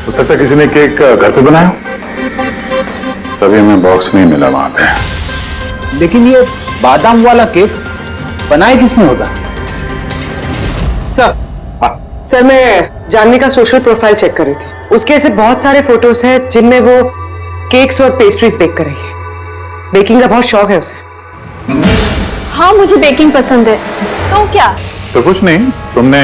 हो सकता है किसी ने केक घर पे बनाया, तभी हमें बॉक्स नहीं मिला वहां पे। लेकिन ये बादाम वाला केक बनाया किसने होगा? सर मैं जानवी का सोशल प्रोफाइल चेक कर रही थी, उसके ऐसे बहुत सारे फोटोज हैं जिनमें वो केक्स और पेस्ट्रीज बेक कर रही है। बेकिंग का बहुत शौक है उसे। हाँ मुझे बेकिंग पसंद है। तो क्या? तो कुछ नहीं, तुमने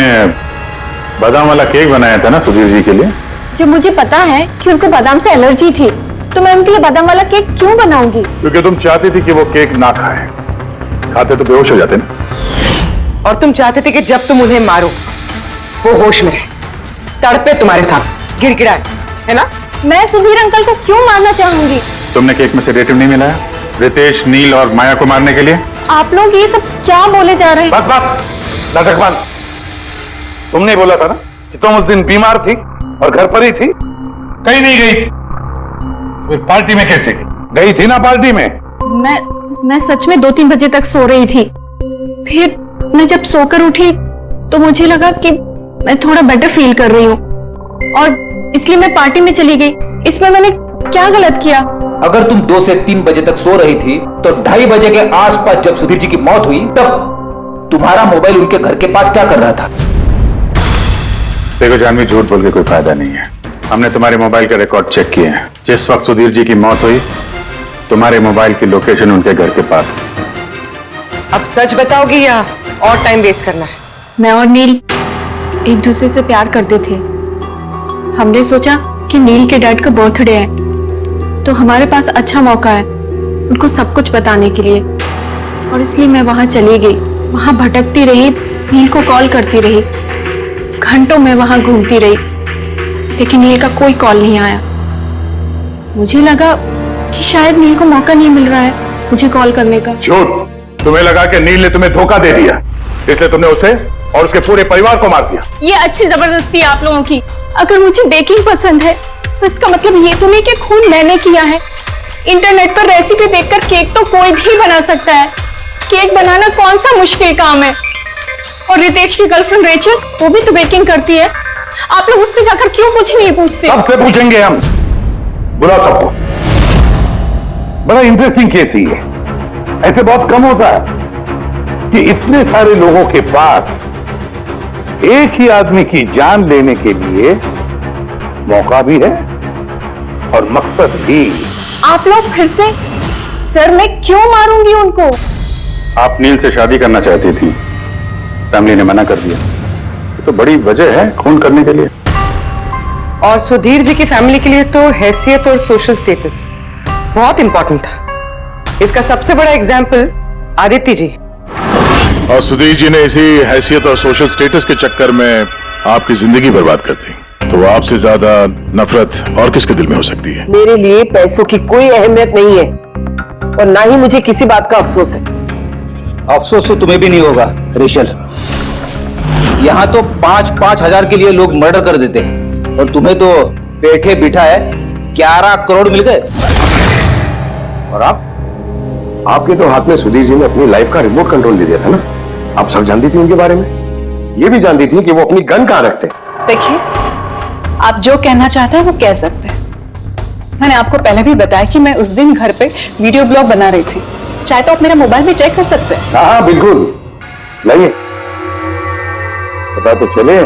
बादाम वाला केक बनाया था ना सुधीर जी के लिए। जब मुझे पता है कि उनको बादाम से एलर्जी थी तो मैं उनके लिए बादाम वाला केक क्यों बनाऊंगी? क्योंकि तुम चाहती थी कि वो केक ना खाए, खाते तो बेहोश हो जाते ना। और तुम चाहते थे कि जब तुम उन्हें मारो वो होश में रहे, तड़पे तुम्हारे साथ, गिड़गिड़ाए, है ना? मैं सुधीर अंकल को क्यों मारना चाहूंगी? तुमने केक में सेडेटिव नहीं मिलाया रितेश, नील और माया को मारने के लिए? आप लोग ये सब क्या बोले जा रहे हैं? बस बस नाटकबाज, तुमने बोला था ना कि तुम उस दिन बीमार थी और घर पर ही थी, कहीं नहीं गई थी। फिर पार्टी में कैसे गई थी ना? पार्टी में मैं सच में 2-3 बजे तक सो रही थी। फिर मैं जब सोकर उठी तो मुझे लगा कि मैं थोड़ा बेटर फील कर रही हूँ और इसलिए मैं पार्टी में चली गई। इसमें मैंने क्या गलत किया? अगर तुम 2 से 3 बजे तक सो रही थी तो 2:30 बजे के आसपास जब सुधीर जी की मौत हुई तब तुम्हारा मोबाइल उनके घर के पास क्या कर रहा था? देखो जानवी, झूठ बोल के कोई फायदा नहीं है। हमने तुम्हारे मोबाइल के रिकॉर्ड चेक किए हैं। जिस वक्त सुधीर जी की मौत हुई तुम्हारे मोबाइल की लोकेशन उनके घर के पास थी। अब सच बताओगी या और टाइम वेस्ट करना है? मैं और नील एक दूसरे से प्यार करते थे। हमने सोचा कि नील के डैड का बर्थडे है तो हमारे पास अच्छा मौका है उनको सब कुछ बताने के लिए, और इसलिए मैं वहां चली गई। वहां भटकती रही, नील को कॉल करती रही, घंटों में वहां घूमती रही, लेकिन नील का कोई कॉल नहीं आया। मुझे लगा कि शायद नील को मौका नहीं मिल रहा है मुझे कॉल करने का। झूठ! तुम्हें लगा कि नील ने तुम्हें धोखा दे दिया, इसलिए तुमने उसे और उसके पूरे परिवार को मार दिया। ये अच्छी जबरदस्ती है आप लोगों की। अगर मुझे बेकिंग पसंद है तो इसका मतलब ये तो नहीं कि खून मैंने किया है। इंटरनेट पर रेसिपी देखकर केक तो कोई भी बना सकता है। केक बनाना कौन सा मुश्किल काम है? और रितेश की गर्लफ्रेंड रेचल, वो भी तो बेकिंग करती है। आप लोग उससे जाकर क्यों कुछ नहीं पूछते? सबसे पूछेंगे हम, बुलाओ सबको। बड़ा इंटरेस्टिंग केस ही है। ऐसे बहुत कम होता है कि इतने सारे लोगों के पास एक ही आदमी की जान लेने के लिए मौका भी है और मकसद भी। आप लोग फिर से? सर मैं क्यों मारूंगी उनको? आप नील से शादी करना चाहती थी, फैमिली ने मना कर दिया। ये तो बड़ी वजह है खून करने के लिए। और सुधीर जी की फैमिली के लिए तो हैसियत और सोशल स्टेटस बहुत इंपॉर्टेंट था। इसका सबसे बड़ा एग्जाम्पल आदित्य जी। और सुधीर जी ने इसी हैसियत और सोशल स्टेटस के चक्कर में आपकी जिंदगी बर्बाद कर दी। तो आपसे ज्यादा नफरत और किसके दिल में हो सकती है? मेरे लिए पैसों की कोई अहमियत नहीं है और ना ही मुझे किसी बात का अफसोस है। अफसोस तो तुम्हें भी नहीं होगा रेशल। यहाँ तो 5-5 हजार के लिए लोग मर्डर कर देते हैं और तुम्हें तो बैठे बिठा है 11 करोड़ मिल गए। और आपके तो हाथ में सुधीर जी ने अपनी लाइफ का रिमोट कंट्रोल दे दिया था ना। आप सब जानती थी उनके बारे में, ये भी जानती थी कि वो अपनी गन कहां रखते हैं। देखिए, आप जो कहना चाहते हैं वो कह सकते हैं। मैंने आपको पहले भी बताया कि मैं उस दिन घर पे वीडियो ब्लॉग बना रही थी। चाहे तो आप मेरा मोबाइल भी चेक कर सकते हैं। हाँ बिल्कुल, लाइए पता तो चले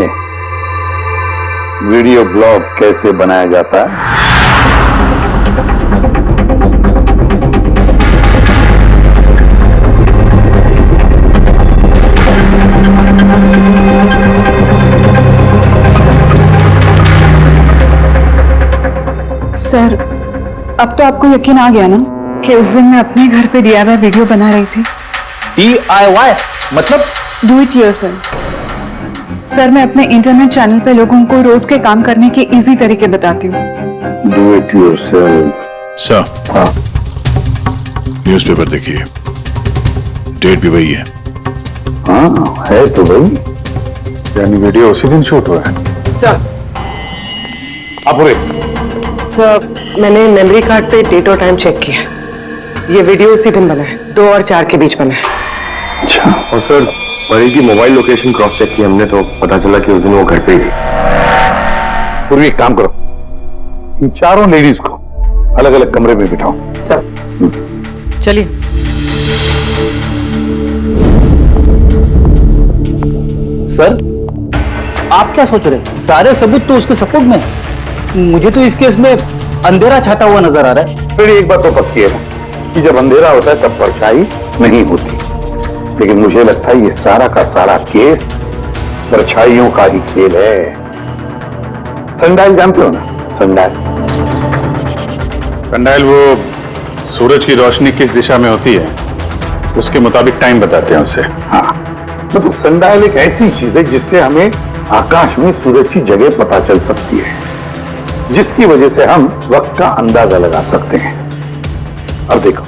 वीडियो ब्लॉग कैसे बनाया जाता है। सर, अब तो आपको यकीन आ गया ना कि उस दिन मैं अपने घर पे DIY वीडियो बना रही थी। DIY मतलब? Do it yourself. सर, मैं अपने इंटरनेट चैनल पे लोगों को रोज के काम करने के इजी तरीके बताती हूँ। Do it yourself. सर, हाँ न्यूज़पेपर देखिए, डेट भी वही है। हाँ है तो भाई, यानी वीडियो उसी दिन शूट हुआ है। सर, सर, मैंने मेमोरी कार्ड पे डेट और टाइम चेक किया। ये वीडियो उसी दिन बना है, 2 और 4 के बीच बना है। अच्छा। और सर, परी की मोबाइल लोकेशन क्रॉस चेक की हमने तो पता चला कि उस दिन वो घर पे ही थी। पूर्वी एक काम करो, इन चारों लेडीज को अलग अलग कमरे में बिठाओ। सर, चलिए। सर, आप क्या सोच रहे हैं? सारे सबूत तो उसके सपोर्ट में है। मुझे तो इस केस में अंधेरा छाता हुआ नजर आ रहा है। फिर एक बात तो पक्की है कि जब अंधेरा होता है तब परछाई नहीं होती। लेकिन मुझे लगता है ये सारा का सारा केस परछाइयों का ही खेल है। सनडायल जानते हो ना? सनडायल सनडायल वो सूरज की रोशनी किस दिशा में होती है उसके मुताबिक टाइम बताते हैं उससे। हाँ, मतलब सनडायल एक ऐसी चीज है जिससे हमें आकाश में सूरज की जगह पता चल सकती है, जिसकी वजह से हम वक्त का अंदाजा लगा सकते हैं। अब देखो,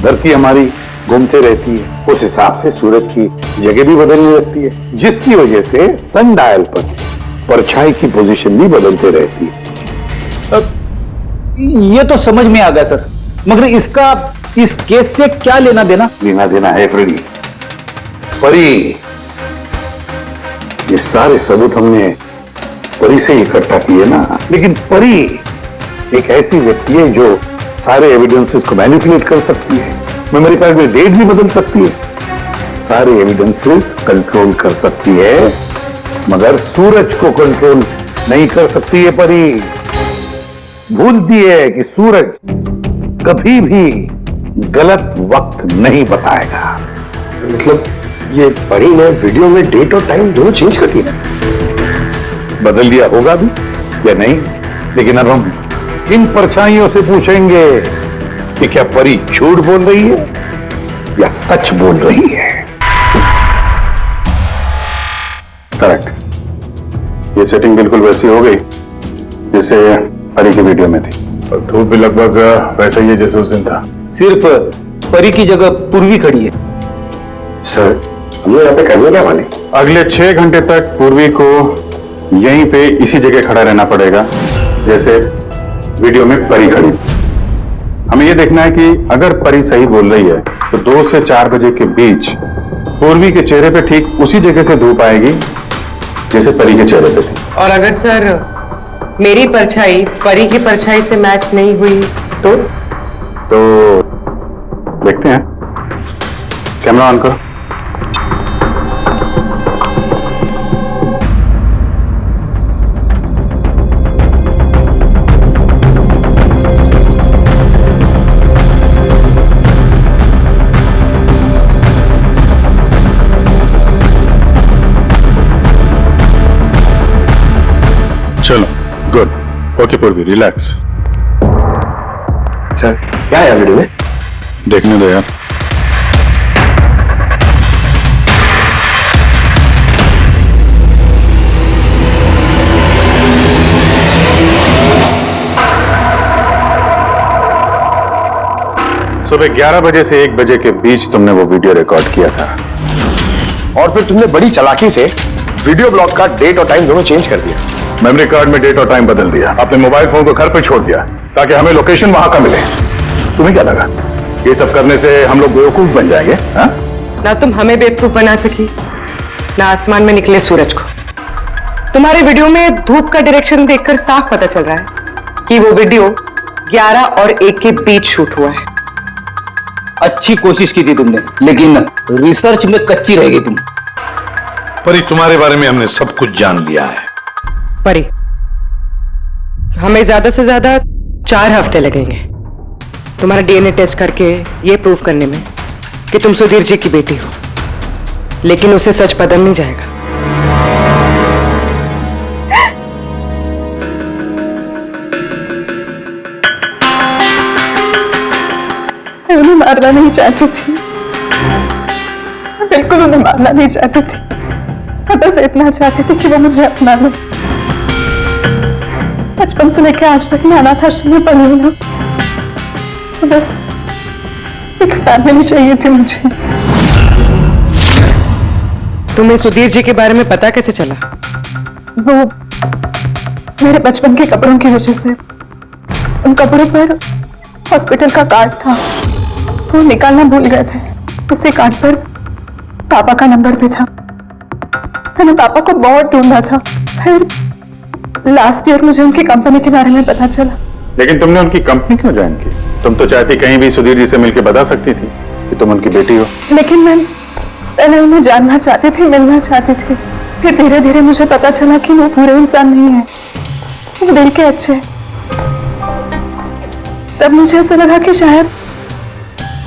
धरती हमारी घूमते रहती है, उस हिसाब से सूरज की जगह भी बदलने लगती है, जिसकी वजह से सनडायल पर परछाई की पोजीशन भी बदलते रहती है। ये तो समझ में आ गया सर, मगर इसका इस केस से क्या लेना देना? लेना देना है फ्रेडी। परी, ये सारे सबूत हमने परी से इकट्ठा किए ना, लेकिन परी एक ऐसी व्यक्ति है जो सारे एविडेंसेस को मैनिपुलेट कर सकती है, मेमोरी कार्ड में डेट भी बदल सकती है, सारे एविडेंसेस कंट्रोल कर सकती है, मगर सूरज को कंट्रोल नहीं कर सकती है। परी भूलती है कि सूरज कभी भी गलत वक्त नहीं बताएगा। मतलब ये परी ने वीडियो में डेट और टाइम दोनों चेंज कर दिया? बदल दिया होगा भी या नहीं, लेकिन अब हम इन परछाइयों से पूछेंगे कि क्या परी झूठ बोल रही है या सच बोल रही है। करेक्ट, ये सेटिंग बिल्कुल वैसी हो गई जैसे परी की वीडियो में थी, और धूप भी लगभग वैसा ही है जैसे उस दिन था। सिर्फ परी की जगह पूर्वी खड़ी है। सर, हम लोग यहाँ पे करने क्या वाले? अगले 6 घंटे तक पूर्वी को यहीं पे इसी जगह खड़ा रहना पड़ेगा जैसे वीडियो में परी खड़ी। हमें यह देखना है कि अगर परी सही बोल रही है तो 2 से 4 बजे के बीच पूर्वी के चेहरे पे ठीक उसी जगह से धूप आएगी जैसे परी के चेहरे पे थी। और अगर सर मेरी परछाई परी की परछाई से मैच नहीं हुई तो देखते हैं। कैमरा ऑन करो। चलो, गुड। ओके पूर्वी, रिलैक्स। सर, क्या है वीडियो में? देखने दो यार। सुबह 11 बजे से 1 बजे के बीच तुमने वो वीडियो रिकॉर्ड किया था, और फिर तुमने बड़ी चालाकी से वीडियो ब्लॉग का डेट और टाइम दोनों चेंज कर दिया। मेमोरी कार्ड में डेट और टाइम बदल दिया, अपने मोबाइल फोन को घर पे छोड़ दिया ताकि हमें लोकेशन वहां का मिले। तुम्हें क्या लगा ये सब करने से हम लोग बेवकूफ बन जाएंगे? हाँ? ना तुम हमें बेवकूफ बना सकी, ना आसमान में निकले सूरज को। तुम्हारे वीडियो में धूप का डायरेक्शन देखकर साफ पता चल रहा है कि वो वीडियो 11 और 1 के बीच शूट हुआ है। अच्छी कोशिश की थी तुमने, लेकिन रिसर्च में कच्ची रह गई तुम। परी, तुम्हारे बारे में हमने सब कुछ जान लिया है। परी, हमें ज्यादा से ज्यादा 4 हफ्ते लगेंगे तुम्हारा डीएनए टेस्ट करके ये प्रूव करने में कि तुम सुधीर जी की बेटी हो, लेकिन उसे सच बदल नहीं जाएगा। मैं उन्हें मारना नहीं चाहती थी, बिल्कुल उन्हें मारना नहीं चाहती थी। मैं बस इतना चाहती थी कि वो मुझे अपना ले। बचपन से लेकर आज तक मैं अनाथ आश्रम में पली हूं ना, तो बस एक फैमिली चाहिए थी मुझे। तुम्हें सुधीर जी के बारे में पता कैसे चला? वो मेरे बचपन के कपड़ों की वजह से, उन कपड़ों पर हॉस्पिटल का कार्ड था, वो निकालना भूल गए थे। उसी कार्ड पर पापा का नंबर भी था। मैंने पापा को बहुत ढूंढा था, फिर लास्ट ईयर मुझे उनकी कंपनी के बारे में पता चला। लेकिन तुमने उनकी कंपनी क्यों ज्वाइन की? तुम तो चाहती कहीं भी सुधीर जी से मिलकर बता सकती थी कि तुम उनकी बेटी हो। लेकिन मैं पहले उन्हें जानना चाहती थी, मिलना चाहती थी। फिर धीरे धीरे मुझे पता चला कि वो पूरे इंसान नहीं है, वो दिल के अच्छे। तब मुझे ऐसा लगा कि शायद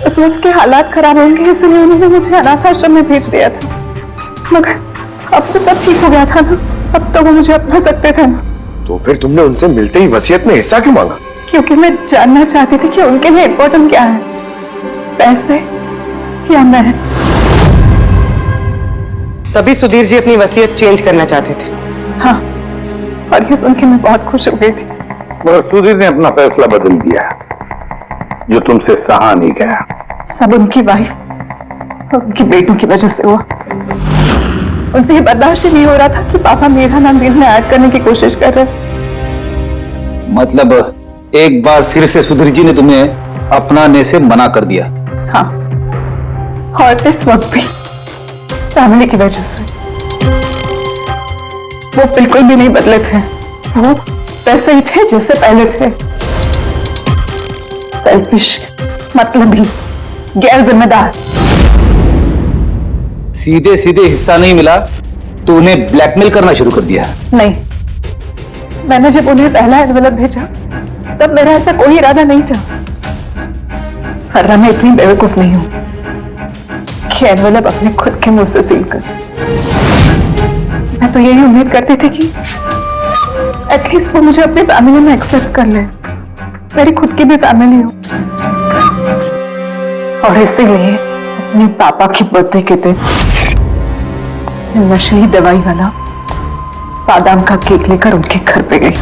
उस वक्त के हालात खराब होंगे इसलिए उन्होंने मुझे अनाथ आश्रम में भेज दिया था, मगर अब तो सब ठीक हो गया था ना, अब तो वो मुझे अपना सकते थे ना। तो फिर तुमने उनसे मिलते ही वसीयत में हिस्सा क्यों मांगा? क्योंकि मैं जानना चाहती थी कि उनके लिए इम्पोर्टेंट क्या है, पैसे या मैं। तभी सुधीर जी अपनी वसीयत चेंज करना चाहते थे। हाँ, और ये सुन के मैं बहुत खुश हो गई थी। मगर सुधीर ने अपना फैसला बदल दिया, जो तुमसे सहा नहीं गया। सब उनकी वाइफ और उनकी बेटों की वजह से हुआ। उनसे ये बर्दाश्त ही नहीं हो रहा था कि पापा मेरा नाम दिल में ऐड करने की कोशिश कर रहे। मतलब एक बार फिर से सुधीर जी ने तुम्हें अपनाने से मना कर दिया? हाँ, और इस वक्त भी फैमिली की वजह से। वो बिल्कुल भी नहीं बदले थे, वो वैसे ही थे जैसे पहले थे। सेल्फिश, मतलबी, गैर जिम्मेदार। सीधे सीधे हिस्सा नहीं मिला तो उन्हें ब्लैकमेल करना शुरू कर दिया? नहीं, मैंने जब उन्हें पहला एनवेलप भेजा तब मेरा ऐसा कोई इरादा नहीं था। वरना मैं इतनी बेवकूफ नहीं हूं कि एनवेलप अपने खुद के मुंह से सील कर। मैं तो यही उम्मीद करती थी कि एटलीस्ट वो मुझे अपनी फैमिली में एक्सेप्ट कर ले, मेरी खुद की भी फैमिली हो। और इसीलिए अपने पापा की बर्थडे के दिन नशीली दवाई वाला बादाम का केक लेकर उनके घर पे गई।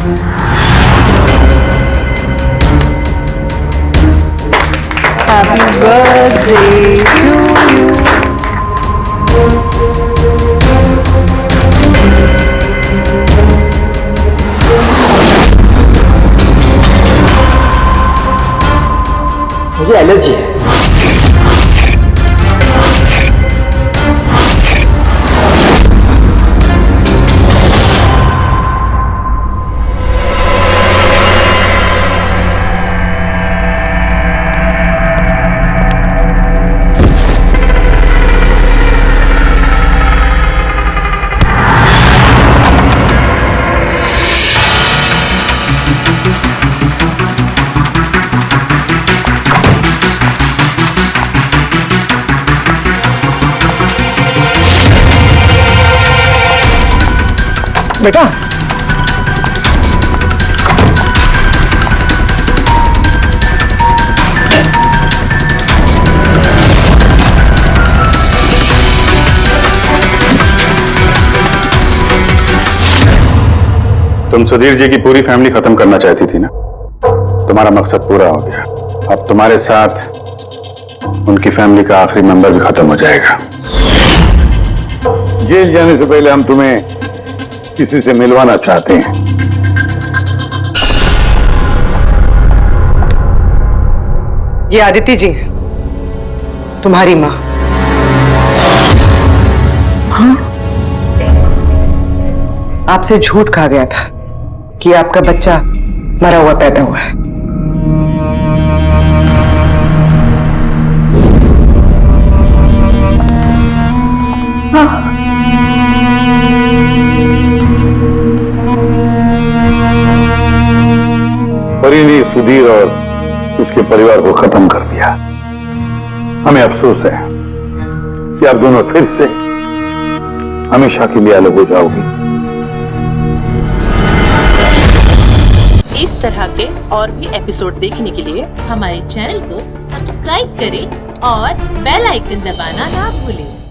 Happy birthday to you. मुझे एलर्जी है। बेटा, तुम सुधीर जी की पूरी फैमिली खत्म करना चाहती थी ना, तुम्हारा मकसद पूरा हो गया। अब तुम्हारे साथ उनकी फैमिली का आखिरी मेंबर भी खत्म हो जाएगा। जेल जाने से पहले हम तुम्हें किसी से मिलवाना चाहते हैं। ये आदिति जी, तुम्हारी माँ। हाँ? आपसे झूठ कहा गया था कि आपका बच्चा मरा हुआ पैदा हुआ है। हाँ। परी ने सुधीर और उसके परिवार को खत्म कर दिया। हमें अफसोस है कि आप दोनों फिर से हमेशा के लिए अलग हो जाओगी। इस तरह के और भी एपिसोड देखने के लिए हमारे चैनल को सब्सक्राइब करें और बेल आइकन दबाना ना भूलें।